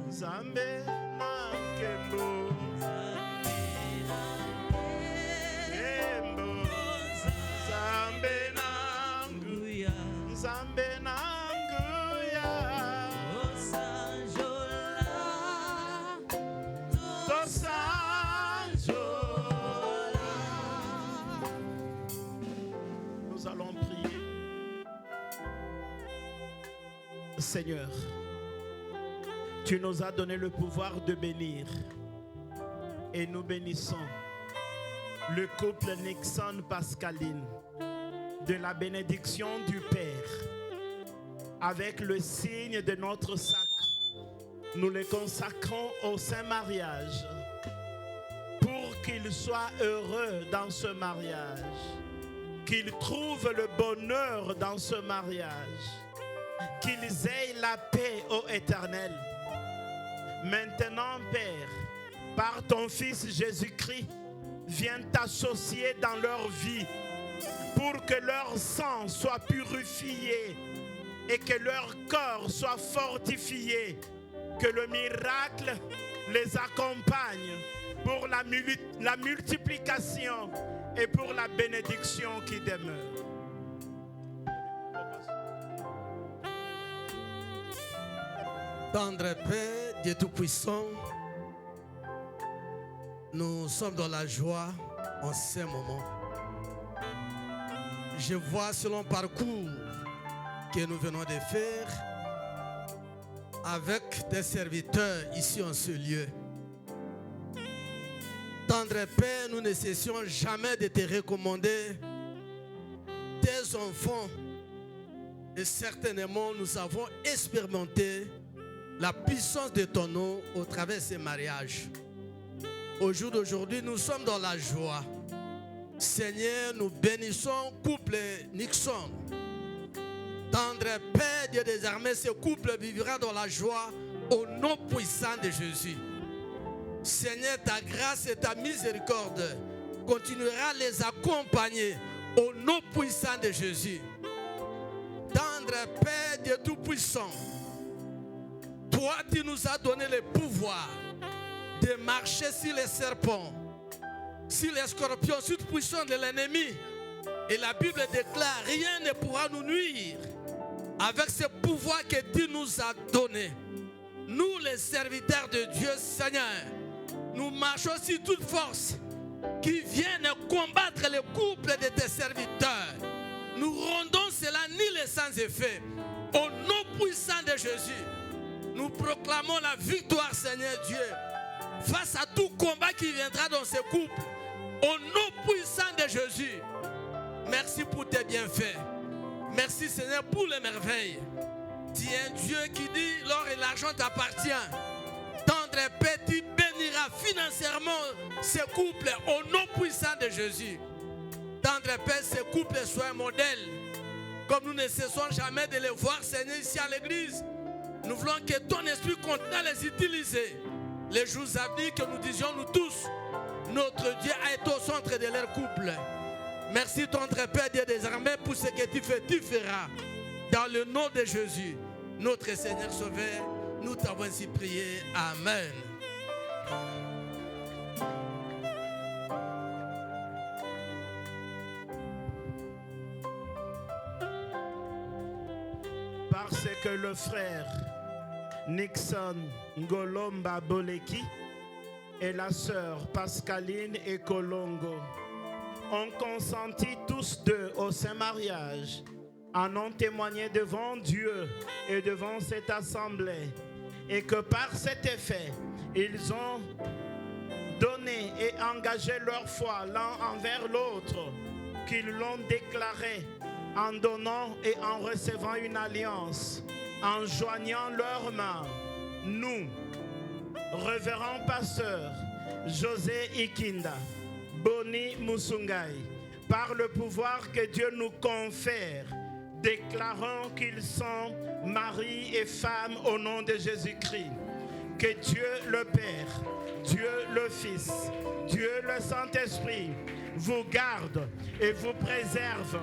Zambe nanke mboza Zambe nanguya Zambe nanguya Nous allons prier. Seigneur, tu nous as donné le pouvoir de bénir et nous bénissons le couple Nixon-Pascaline de la bénédiction du Père avec le signe de notre sacre. Nous le consacrons au Saint-Mariage pour qu'ils soient heureux dans ce mariage, qu'ils trouvent le bonheur dans ce mariage, qu'ils aient la paix ô Éternel. Maintenant, Père, par ton Fils Jésus-Christ, viens t'associer dans leur vie pour que leur sang soit purifié et que leur corps soit fortifié, que le miracle les accompagne pour la multiplication et pour la bénédiction qui demeure. Tendre Père, Dieu Tout-Puissant, nous sommes dans la joie en ces moments. Je vois selon le parcours que nous venons de faire avec des serviteurs ici en ce lieu. Tendre Père, nous ne cessions jamais de te recommander tes enfants et certainement nous avons expérimenté la puissance de ton nom au travers de ces mariages. Au jour d'aujourd'hui, nous sommes dans la joie. Seigneur, nous bénissons couple Nixon. Tendre Père, Dieu des armées, ce couple vivra dans la joie au nom puissant de Jésus. Seigneur, ta grâce et ta miséricorde continuera à les accompagner au nom puissant de Jésus. Tendre Père, Dieu Tout-Puissant, toi, tu nous as donné le pouvoir de marcher sur les serpents, sur les scorpions, sur toute puissance de l'ennemi. Et la Bible déclare, rien ne pourra nous nuire avec ce pouvoir que tu nous as donné. Nous, les serviteurs de Dieu, Seigneur, nous marchons sur toute force qui viennent combattre le couple de tes serviteurs. Nous rendons cela nul et sans effet. Au nom puissant de Jésus, nous proclamons la victoire, Seigneur Dieu, face à tout combat qui viendra dans ce couple. Au nom puissant de Jésus, merci pour tes bienfaits. Merci, Seigneur, pour les merveilles. Tu es un Dieu qui dit, l'or et l'argent t'appartiennent. Tendre Père, tu béniras financièrement ce couple au nom puissant de Jésus. Tendre Père, ce couple soit un modèle. Comme nous ne cessons jamais de les voir, Seigneur, ici à l'église. Nous voulons que ton esprit continue à les utiliser. Les jours à venir, que nous disions nous tous, notre Dieu a été au centre de leur couple. Merci, tendre Père, Dieu des armées, pour ce que tu fais, tu feras. Dans le nom de Jésus, notre Seigneur Sauveur, nous t'avons ainsi prié. Amen. Parce que le frère Nixon Ngolomba Boleki et la sœur Pascaline Ekolongo ont consenti tous deux au saint mariage, en ont témoigné devant Dieu et devant cette assemblée, et que par cet effet, ils ont donné et engagé leur foi l'un envers l'autre, qu'ils l'ont déclaré en donnant et en recevant une alliance, en joignant leurs mains. Nous, révérend pasteur José Ikinda, Boni Musungai, par le pouvoir que Dieu nous confère, déclarons qu'ils sont mari et femme au nom de Jésus-Christ. Que Dieu le Père, Dieu le Fils, Dieu le Saint-Esprit vous garde et vous préserve.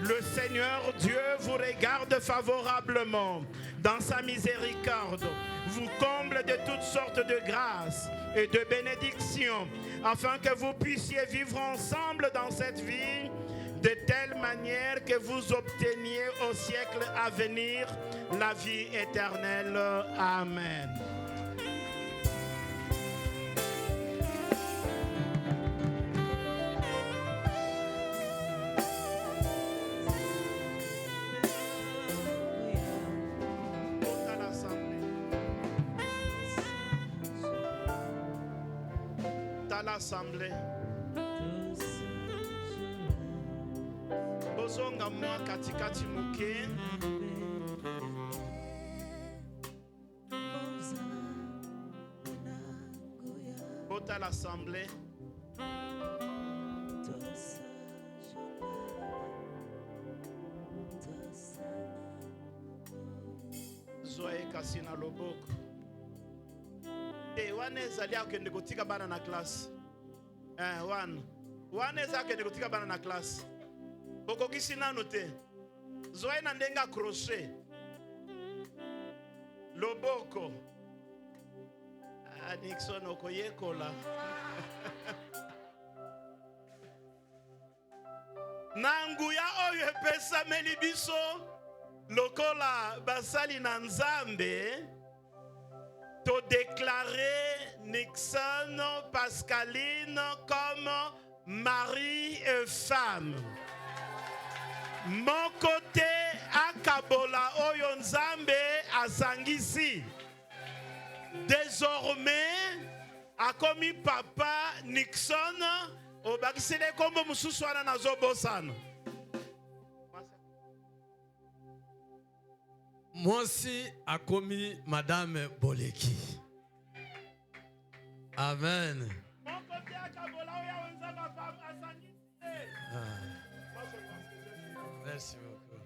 Le Seigneur Dieu vous regarde favorablement dans sa miséricorde, vous comble de toutes sortes de grâces et de bénédictions, afin que vous puissiez vivre ensemble dans cette vie de telle manière que vous obteniez au siècle à venir la vie éternelle. Amen. L'assemblée bozonga mwa katikati muke bota l'assemblée zoe kasi na loboko wana ezali akende kotika bana na classe. Wana ezali akende kotika bana na classe. Bokokisi nano te. Zoe na ndenga crochet. Loboko. Nixon okoyekola. Nanguya oyo epesameli biso lokola basali na Nzambe to déclarer Nixon Pascaline comme mari et femme. Mon côté akabola oyo Nzambe asangisi. Désormais, akomi papa Nixon obakisele kombo mususu wana nazobosana. Mwasi akomi Madame Boleki. Amen. Merci beaucoup.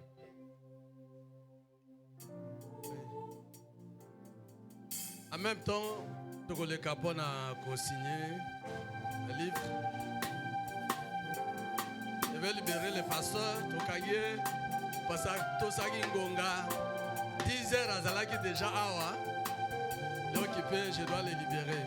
En même temps, tout le capon a co-signé le livre. Je vais libérer les pasteurs, Tokaye, Tosagi Ngonga. 10 heures à Zalaki déjà awa. L'occupé, je dois les libérer.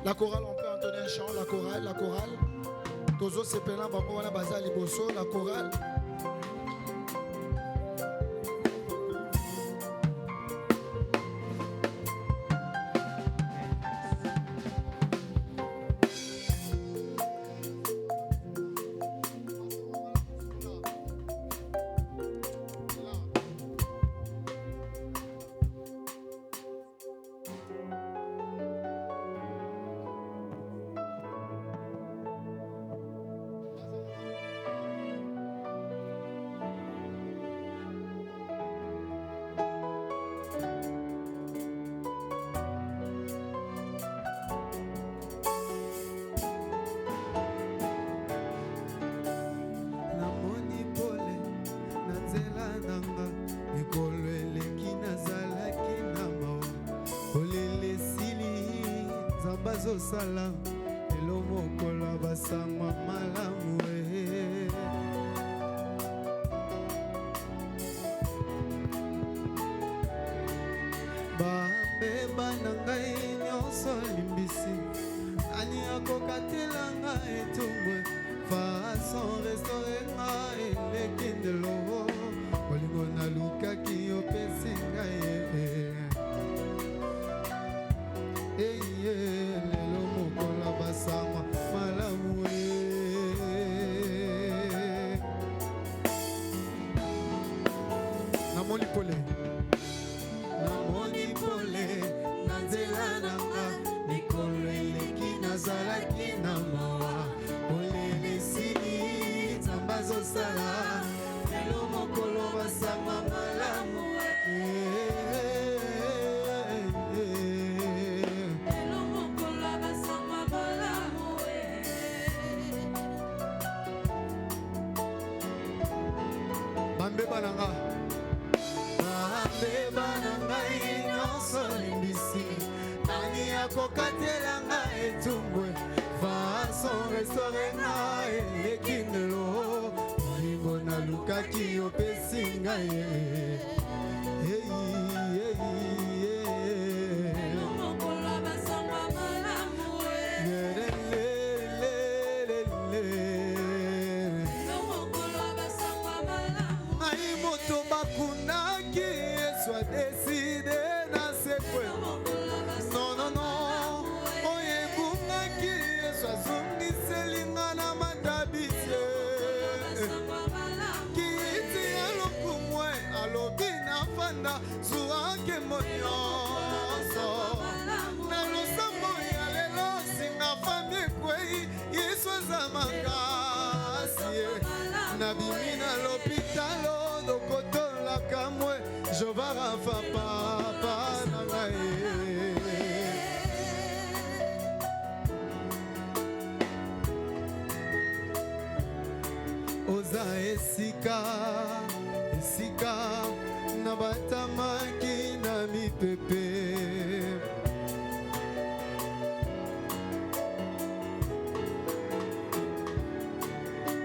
La chorale, on peut entonner un chant, la chorale. Tozo sepena bango wana baza liboso, la chorale. Sala elo mokola basangwa malamu bambeba na ngai nyonso limbisi ani akokatela ngai etumbu fason restore ngai eleki ndelo olingo nalukaki opesi ngai lelo mokola basangwa malamu namoni pole na nzela nanga mikolo eleki nazalaki na mawa polele esili nzambe azosala lelo mokolo basangwa malamu bambeba na ngai nyonso limbisi nani akokatela ngai etumbwe fason restore ngai eleki ndelo olingo nalukaki opesi ngai lokotola kamwe Jova Rafa papa na ngai Oza esika esika na batamaki na mipepe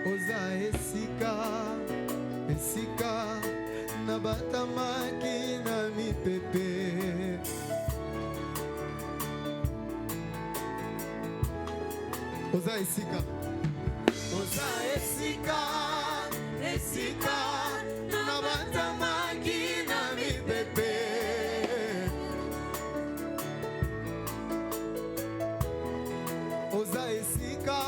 Oza esika esika na batamaki na mipepe Oza esika Oza esika esika na batamaki na mipepe Oza esika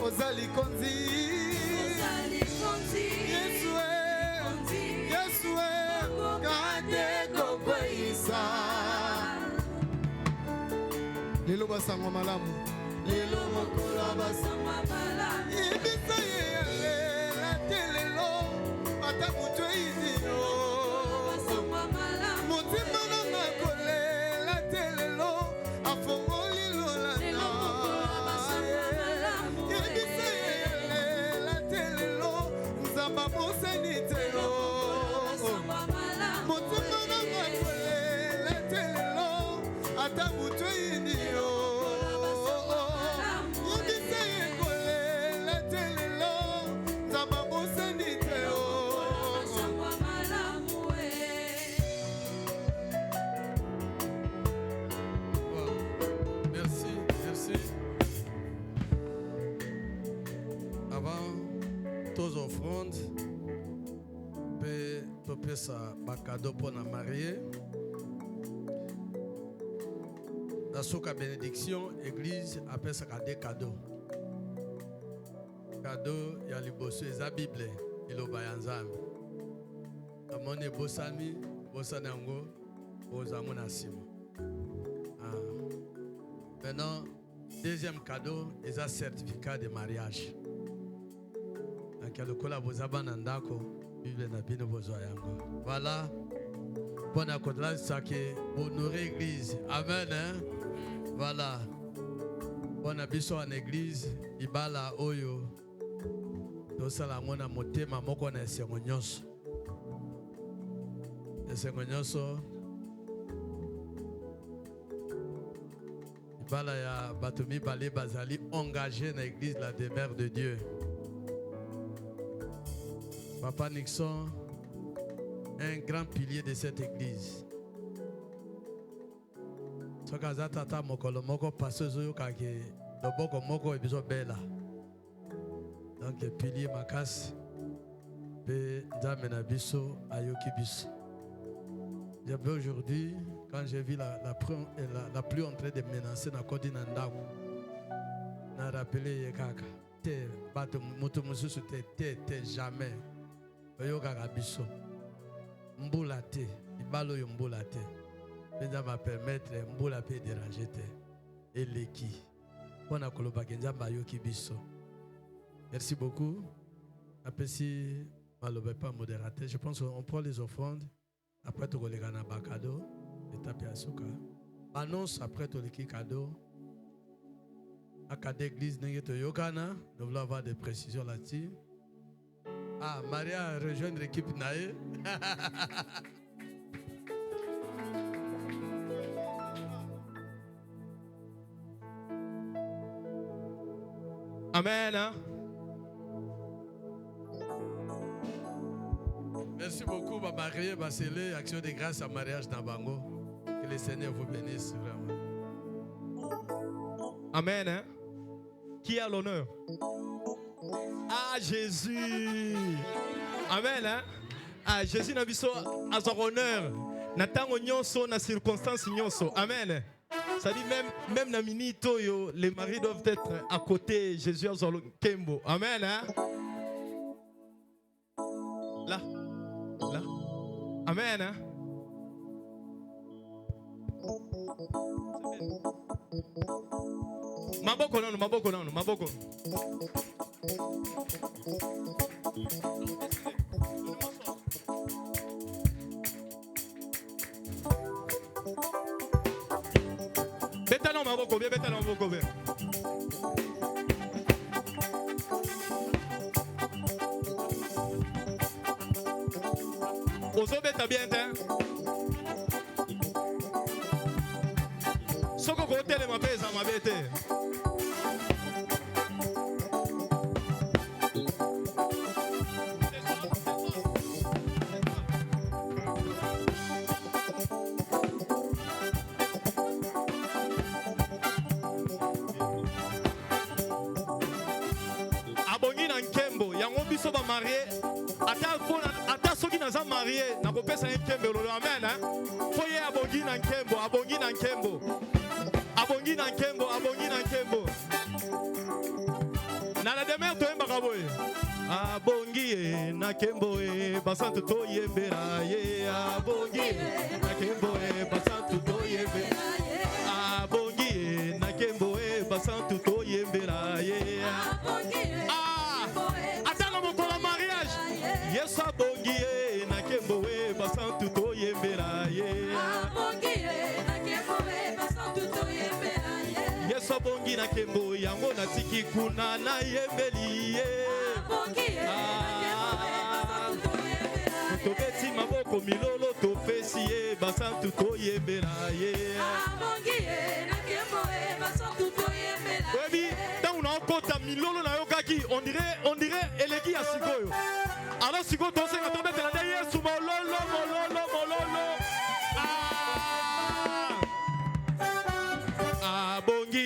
Ozali konzi Yesue kate kokweisa Lelo basango malamu Lelo mokolo basango malamu Ibisa yele la telelo Ata mutu izino Mutima nanga kole la telelo Afongoli lola sa bakado pour na marié. Dans sa bénédiction, l'église appelle ça des cadeaux. Cadeau, il y a les bosses, la Bible, il y a bayanzam. Amone bosami, bosanango, bosamonasimo. Maintenant, deuxième cadeau, il y a un certificat de mariage. Donc, il y a le collaborateur. Voilà. Bon accord ça que honorer l'église. Amen. Hein? Voilà. Bon abisso en église. Ibala oyo. Tosala mona motema moko na esengonyonso. Esengonyonso. Ibala ya batomi balé bazali engagé dans l'église la demeure de Dieu. Papa Nixon, un grand pilier de cette église. Sokaza tata mokolo moko passeuse yo kake loboko moko ebizo bela. Donc pilier makas pe nzambe biso ayoki biso. J'avais aujourd'hui quand j'ai vu la pluie en train de menacer na kodi na ndako. Na rappelé yekaka te bato moto mususu te jamais. Oyoka kabiso mbula te ibalo yo mbula te penda va permettre mbula pe déranger te eleki pona koloba kenjamba yoki biso. Merci beaucoup. Apprécie maloba pas modérateur. Je pense qu'on prend les offrandes après to kolega na bakado étape ya suka annonce après to leki cadeau akade église nenge to yokana. Nous voulons avoir des précisions là-dessus. Ah, Maria a rejoint l'équipe Nae. Amen. Hein? Merci beaucoup, ma mariée, ma scellée, action de grâce à mariage d'Abango. Que le Seigneur vous bénisse vraiment. Amen. Hein? Qui a l'honneur? Ah, Jésus. Amen. Hein? Ah, Jésus n'a vu ça à son honneur. Na tango nyonso, na circonstance nyonso. Amen. Ça dit même na minito yo, les maris doivent être à côté Jésus azolo kembo. Amen. Hein? Là. Amen. Hein? Maboko nano. Beta maboko bien. Ozo beta bien, hein? Soko ko tele mapeza mabete. Abongi na nkembo yango biso ba marié ata soki naza marié nakopesa nkembo lolo amen hein. Foye abongi na nkembo. Na la demeure toyembaka boye. Abongi na kembo basantu toyembela ye. Abongi na kembo basantu toyembela. Abongi na kembo basantu toyembela ye. Attends mon mariage. Yes abongi na kembo basantu toyembela ye. Yes abongi na kembo yango natiki kuna na yembeli ye. Tobeti maboko milolo topesi ye basantu toyembela ye. Webi tant on a okota milolo na yokaki on dirait eleki ya sikoyo. Alors sikoyo tosenga tobetela de Yesu mololo. Abongi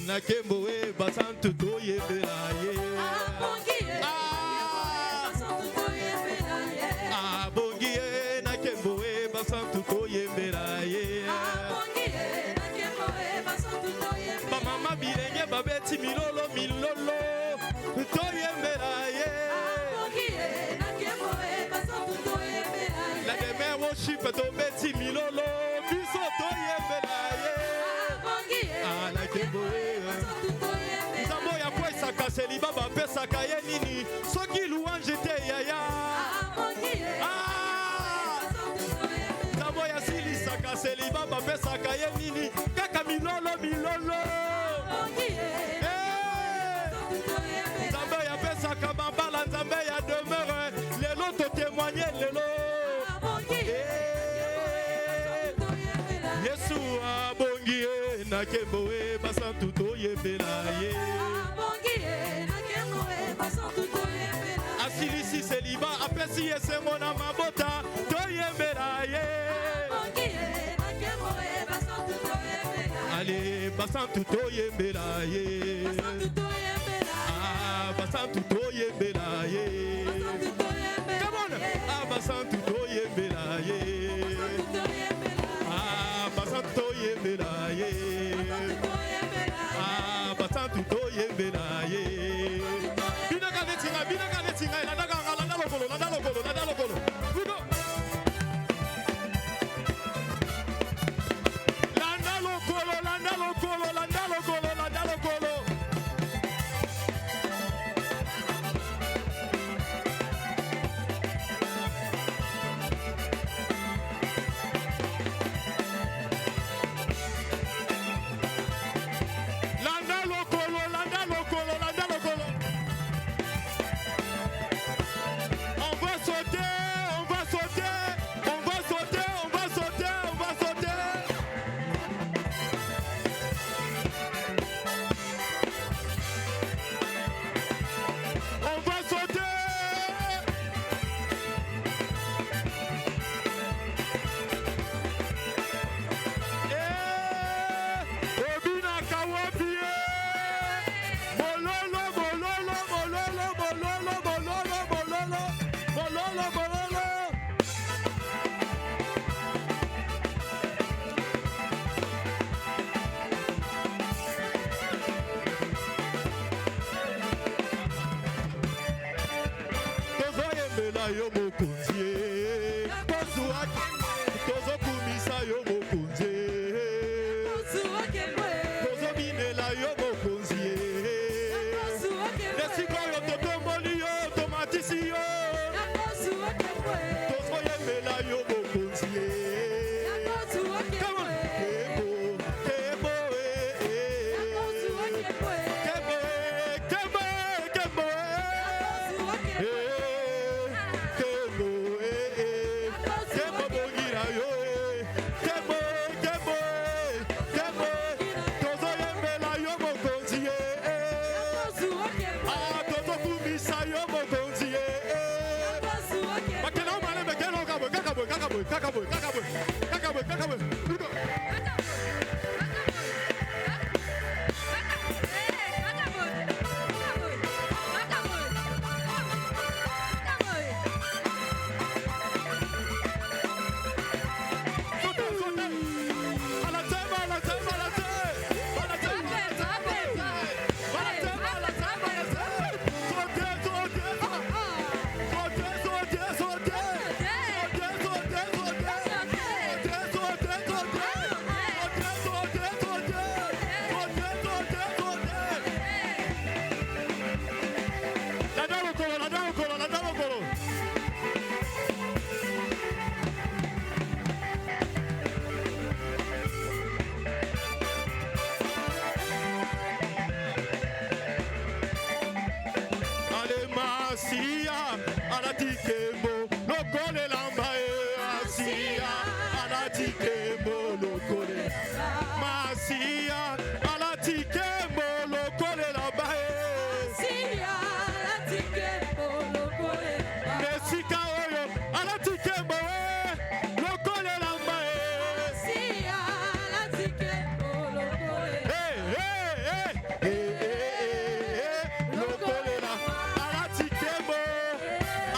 na kembo basantu toyembela ye. Abongi na kembo basantu toyembela ye. Ba mama bilenge babeti milolo toyembela ye. La demeure worship tobeti milolo biso toyembela ye. La kembo Zambo ya kwesa kaseli baba pesa kaye nini soki louange te yaya. Zambo ya silisa kaseli baba pesa kaye nini kaka milolo. Zambo ya pesa kabambala nzambe ya demeure lelo to témoigner lelo. Yesu abongi na kembo basantu toyembela ye. Asilisi seliba apesi yesengo na mabota toyembela ye. Allez basantu toyembela ye. Basantu toyembela ye. Come on, basantu toyembela ye. Basantu toyembela ye. Basantu toyembela ye. Bina kanetinga landa lokolo. We go. Landa lokolo.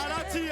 Alati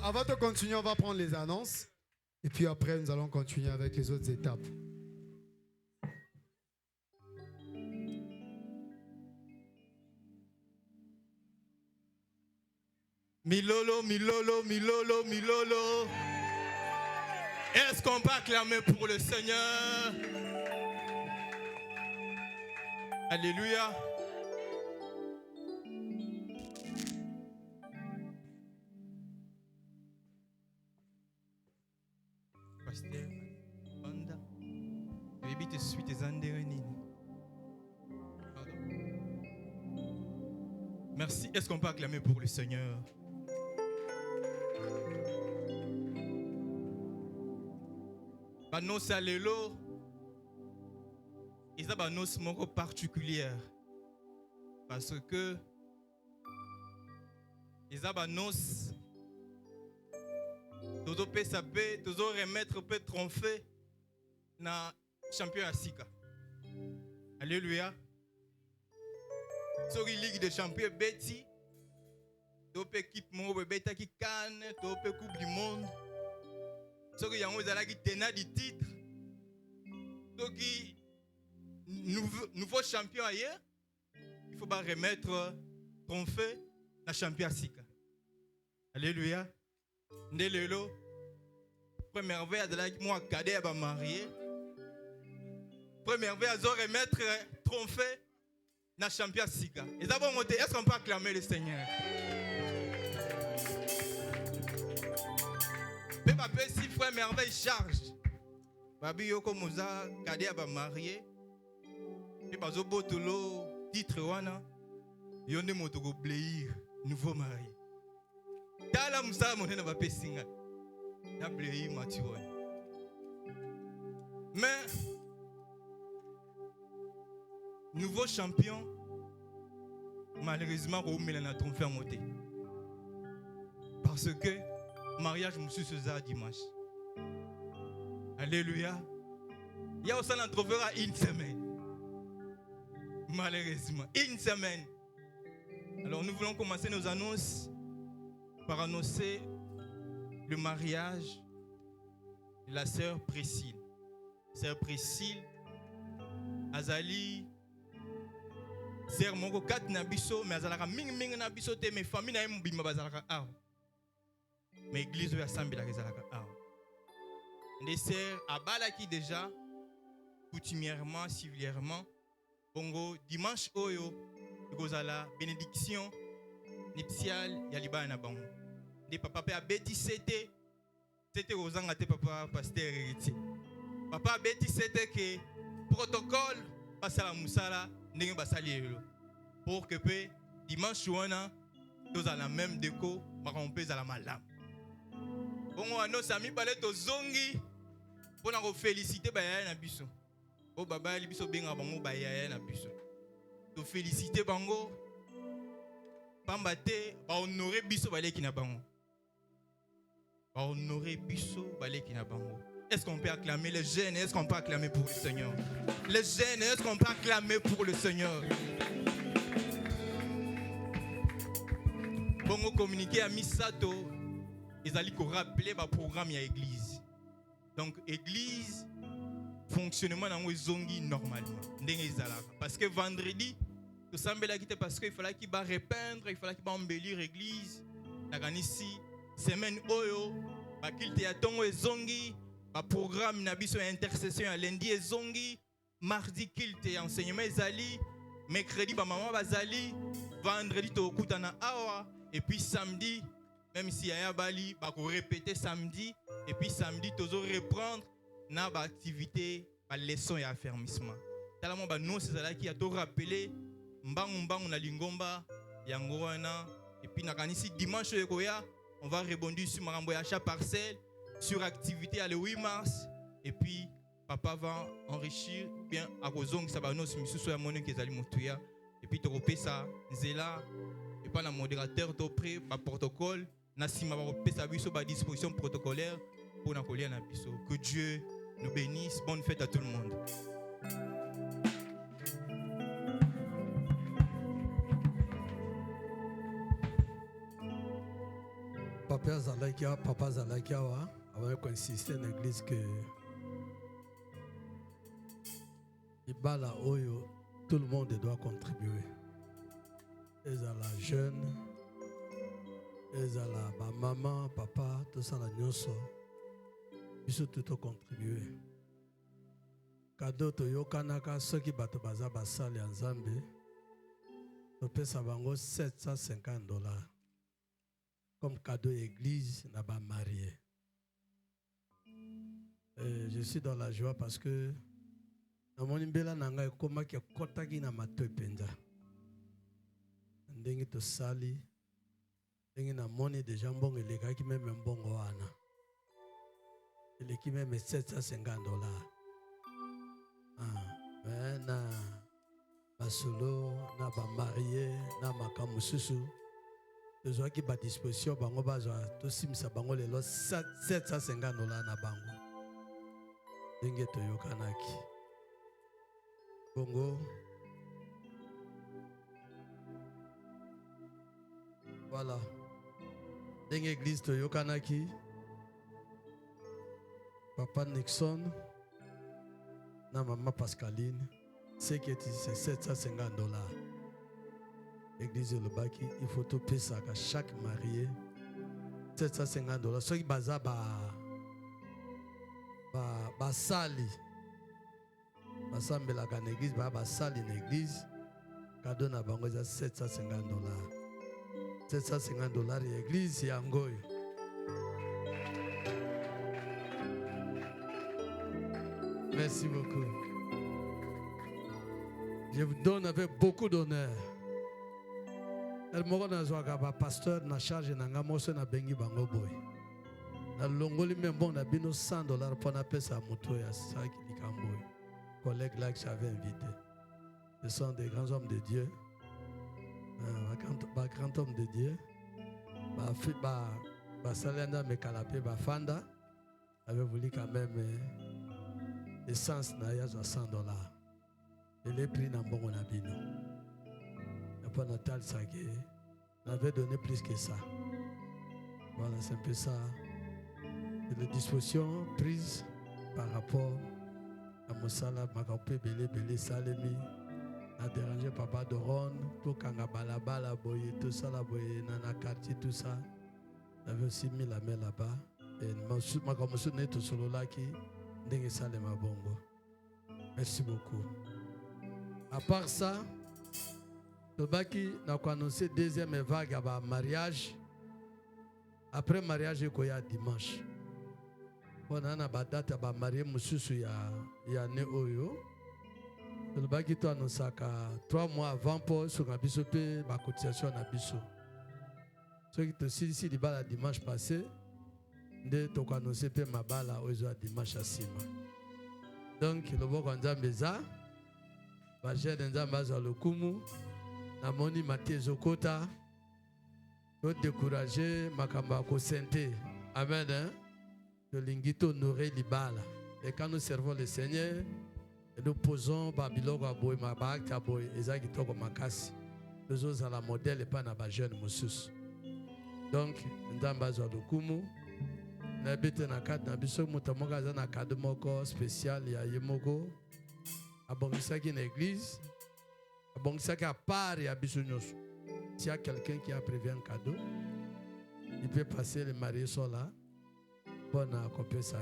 avant de continuer, on va prendre les annonces. Et puis après, nous allons continuer avec les autres étapes. Milolo, Milolo, Milolo, Milolo. Est-ce qu'on peut acclamer pour le Seigneur? Alléluia. Pasteur, Banda, baby, te suis tes andérenines. Merci. Est-ce qu'on peut acclamer pour le Seigneur? Banos alelo, ils ont banos moko particulière parce que ils ont banos tozo PSAP, tozo remettre peut tromper na champion Asika. Alléluia. Sur Ligue des Champions Betty, top équipe moko beta qui canne, top Coupe du Monde. Ceux qui ont des titres, ceux qui nouveau champion ailleurs, il faut pas remettre trophée na champion Sika. Alléluia. Nelelo. Première veille de la moi cadet à marié. Première veille à remettre trophée na champion Sika. Et d'abord monter, est-ce qu'on peut acclamer le Seigneur? Papa si frère merveille charge. Babi yoko moza kade aba marié. Pe bazo botolo titre wana. Yonde moto go bléir nouveau marié. Tala musa monena ba pesinga. Na bléir matiwani. Mais nouveau champion malheureusement ko mela na trophée monté. Parce que mariage monsieur César dimanche. Alléluia. Il y a aussi un trophée à une semaine. Malheureusement, une semaine. Alors nous voulons commencer nos annonces par annoncer le mariage de la sœur Priscille. Sœur Priscille, Azali, sœur Mongo 4 nabiso, mais Azalaka ming nabiso te, mes familles na mbima bazalaka aw. Mais l'église est assemblée à Rezalaka. Les sœurs abalaki déjà, coutumièrement, civilement, bongo dimanche oyo, gozala bénédiction, nuptiale, yaliba na bango. Des papa a bêti c'était aux angate papa pasteur héritier. Papa a bêti c'était que protocole passe à la moussala, n'est pas sali pour que dimanche ouana, tous à la même déco, marompé à la malam. Bon, nos amis balé to zongi pour nous féliciter bayaya na biso. Oh baba li biso benga bango bayaya na biso. To féliciter bango. Pambate ba honorer biso baleki na bango. Ba honorer biso baleki na bango. Est-ce qu'on peut acclamer les jeunes? Est-ce qu'on peut acclamer pour le Seigneur? Les jeunes, est-ce qu'on peut acclamer pour le Seigneur? Bongo communiquer à Misato. Ils allaient rappeler le programme de l'église. Donc, l'église, fonctionnement dans les zongi normalement. Parce que vendredi, tout ça, parce qu'il fallait qu'il va repeindre, il fallait qu'il va embellir l'église. Ici, semaine oyo, qu'il y a ton zongi, le programme nabiso intercession à lundi zongi, mardi qu'il y a enseignement zali, mercredi maman bazali, vendredi to kutana awa, et puis samedi. Même si y a Bali, bah répéter samedi et puis samedi toujours reprendre na activité, ba leçon et affermissement. Tellement bah nous c'est ça qui a tout rappelé mbang na lingomba yango wana et puis na kanisi dimanche yokoya on va rebondir sur marambo ya achat parcelle sur activité à le 8 mars et puis papa va enrichir bien à kozong ça ba nous misusu ya moné kezali motuya et puis tropé ça zela et pas la modérateur to près ba protocole. À disposition protocolaire pour nous coller à biso. Que Dieu nous bénisse. Bonne fête à tout le monde. papa Zalaki awa avait insisté dans l'église que Ibala Oyo, tout le monde doit contribuer. Et à la jeune, et à la maman, papa, tout ça, la nyonso, ils sont tout contribuer. Cadeau to yokanaka, ceux qui battent baza basali en Zambie, on paie ça bango $750. Comme cadeau église, n'a pas marié. Je suis dans la joie parce que dans mon imbela nanga ekoma ki kotaki na mato penza. Ndenge to sali, ndenge na moni déjà mbongo elekaki même mbongo wana. Eleki même $750. Mais na basolo, na ba marié, na makambo susu. Besoin qui ba disposition bango bazwa to simisa bango lelo $750 na bango. Ndenge to yokanaki. Bongo. Voilà. Ndenge église to yokanaki. Papa Nixon na maman Pascaline, c'est que c'est $750. Église de Lobaki, il faut tout payer ça à chaque marié. $750. Ceux qui baza ba sali. Basambela kan église ba sali une église. Cadeau na bango za $750. $750 église ya Ngoy. Merci beaucoup. Je vous donne avec beaucoup d'honneur. El moko na zwaka ba pasteur na charge na nga moso na bengi bango boy. Na longoli membo na bino $100 pour na pesa moto ya saki likamboy. Collègue là que j'avais invité. Ce sont des grands hommes de Dieu. Ba grand homme de Dieu. Ba salenda me kalapé ba fanda avait voulu quand même essence na ya $100. Et les prix na mbongo na bino. Pas Natal Sagé, on avait donné plus que ça. Voilà, c'est un peu ça. Et les dispositions prises par rapport à Moussala, Makapé, Belé, Salemi, a dérangé Papa Doron, tout Kangabala, Bala, Boye, tout ça, la Boye, Nana Quartier, tout ça. On avait aussi mis la main là-bas. Et Makamosu n'est tout solo là qui n'est que ça, les Mabongo. Merci beaucoup. À part ça, Tobaki n'a annoncé deuxième vague à mariage. Après mariage, il y a dimanche. On a une date à marier Moussousou il y a né Oyo. Tobaki a annoncé 3 mois avant pour ce qu'on a cotisation à Bisso. Ce qui est aussi le dimanche passé, on a annoncé que ma balle a dimanche à Sima. Donc, le bon candidat Meza, j'ai le Kumu. Na moni Maté Zokota, nous décourager Makamba Kosente. Amen. Le lingito honorer Libala. Et quand nous servons le Seigneur, nous posons Babylone à Boy, Mabak à Boy, Ezagito comme Makasi. Nous autres à la modèle et pas na ba jeune Moussous. Donc, nous avons besoin de Kumu. Nous habitons dans 4 nabiso, nous avons besoin d'un cadeau spécial, il y a Yemoko. Abongisa qui est une église. Bon, c'est qu'à part, il y a Bissounos. S'il y a quelqu'un qui a prévu un cadeau, il peut passer les mariés sont là. Pour accompagner ça.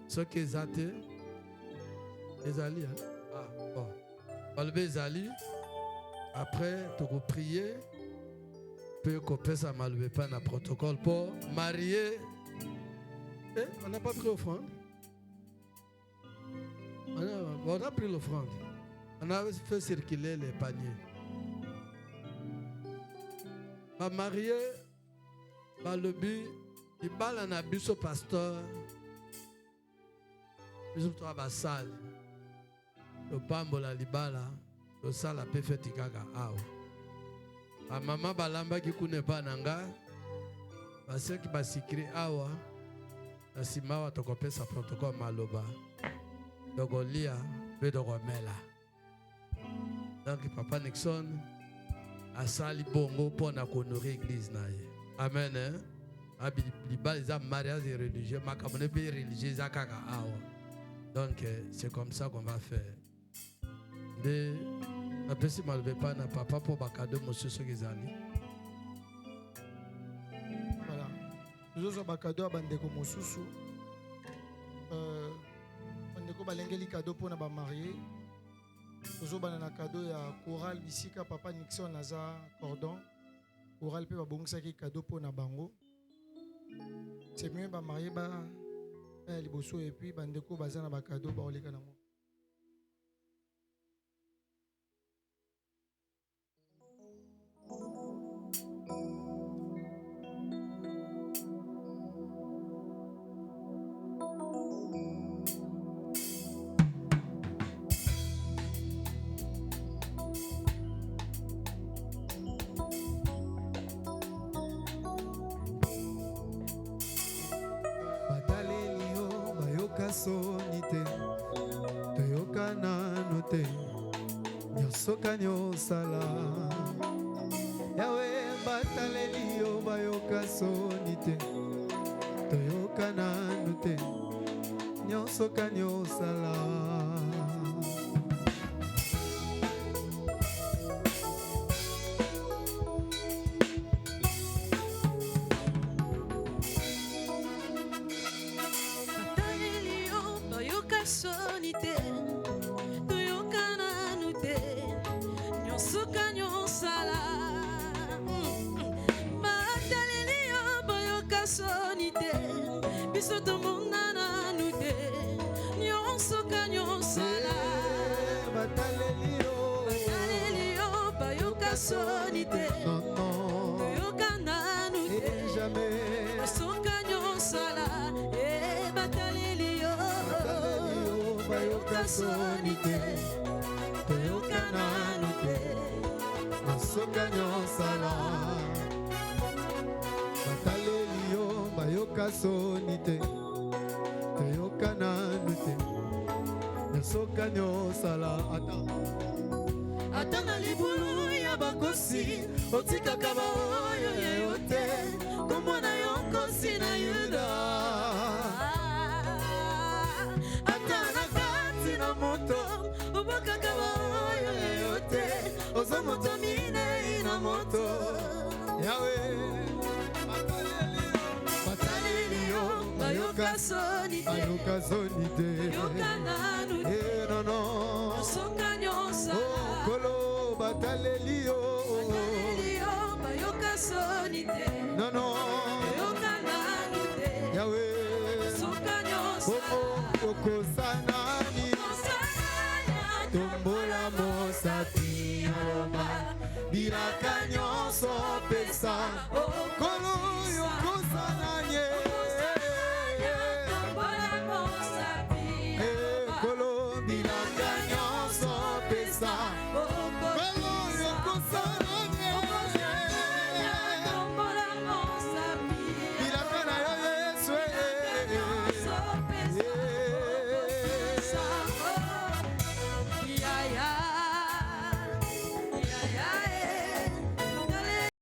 Ce qui est athée, les alliés. Ah, bon. Enlever les alliés. Après, tu peux prier. Peut couper ça, mallever pas un protocole pour marier. Eh, on n'a pas pris l'offrande. On a pris l'offrande. On a fait circuler les paniers. Ma mariée, le but, il parle à un abus au pasteur. Il y a une salle. Le pambo la libala, le salle a fait tikaga awa. Ma maman balamba qui connaît pas nanga, parce que va s'écrire awa, la simawa tokopé sa protocole maloba. Donc on lit à Bedoromela. Donc Papa Nixon a sali bongo pour honorer l'église. Amen. Hein? Les mariages religieux, ma cabane religieuse à Kaka. Donc, c'est comme ça qu'on va faire. Mais, après, si je ne vais pas, papa pour cadeau, monsieur Sogizani. Voilà. Nous avons un cadeau à Bandeko Mosusu. Bandeko Balengeli cadeau pour nous marier. Nous avons un cadeau à Coral Bisika, papa Nixon Naza Cordon. Coral peut babongisa ki cadeau pour na bango. C'est mieux ba marier ba liboso et puis bandeko bazana ba cadeau ba oleka nango. sonite toyoka nano te nyonso kani osala yawe bataleli yo bayoka soni te toyoka nano te nyonso kani osala. Sonite, toyoka nanu te, nasoka nyosala. Bataleli yo bayoka sonite, toyoka nanu te, nasoka nyosala. Ata na libulu ya bakosi, otikaka baoyo ya yo te, kombo na yo nkosi na Yuda. Moto ubokaka baoyo yote ozo moto mine ina moto yawe bataleli yo bayoka soni te yoka nanu te no no soka nyosa kolo bataleli yo bayoka soni te no no yoka nanu te yawe soka nyosa okosana tombola mosati aloma bilaka nyonso pesa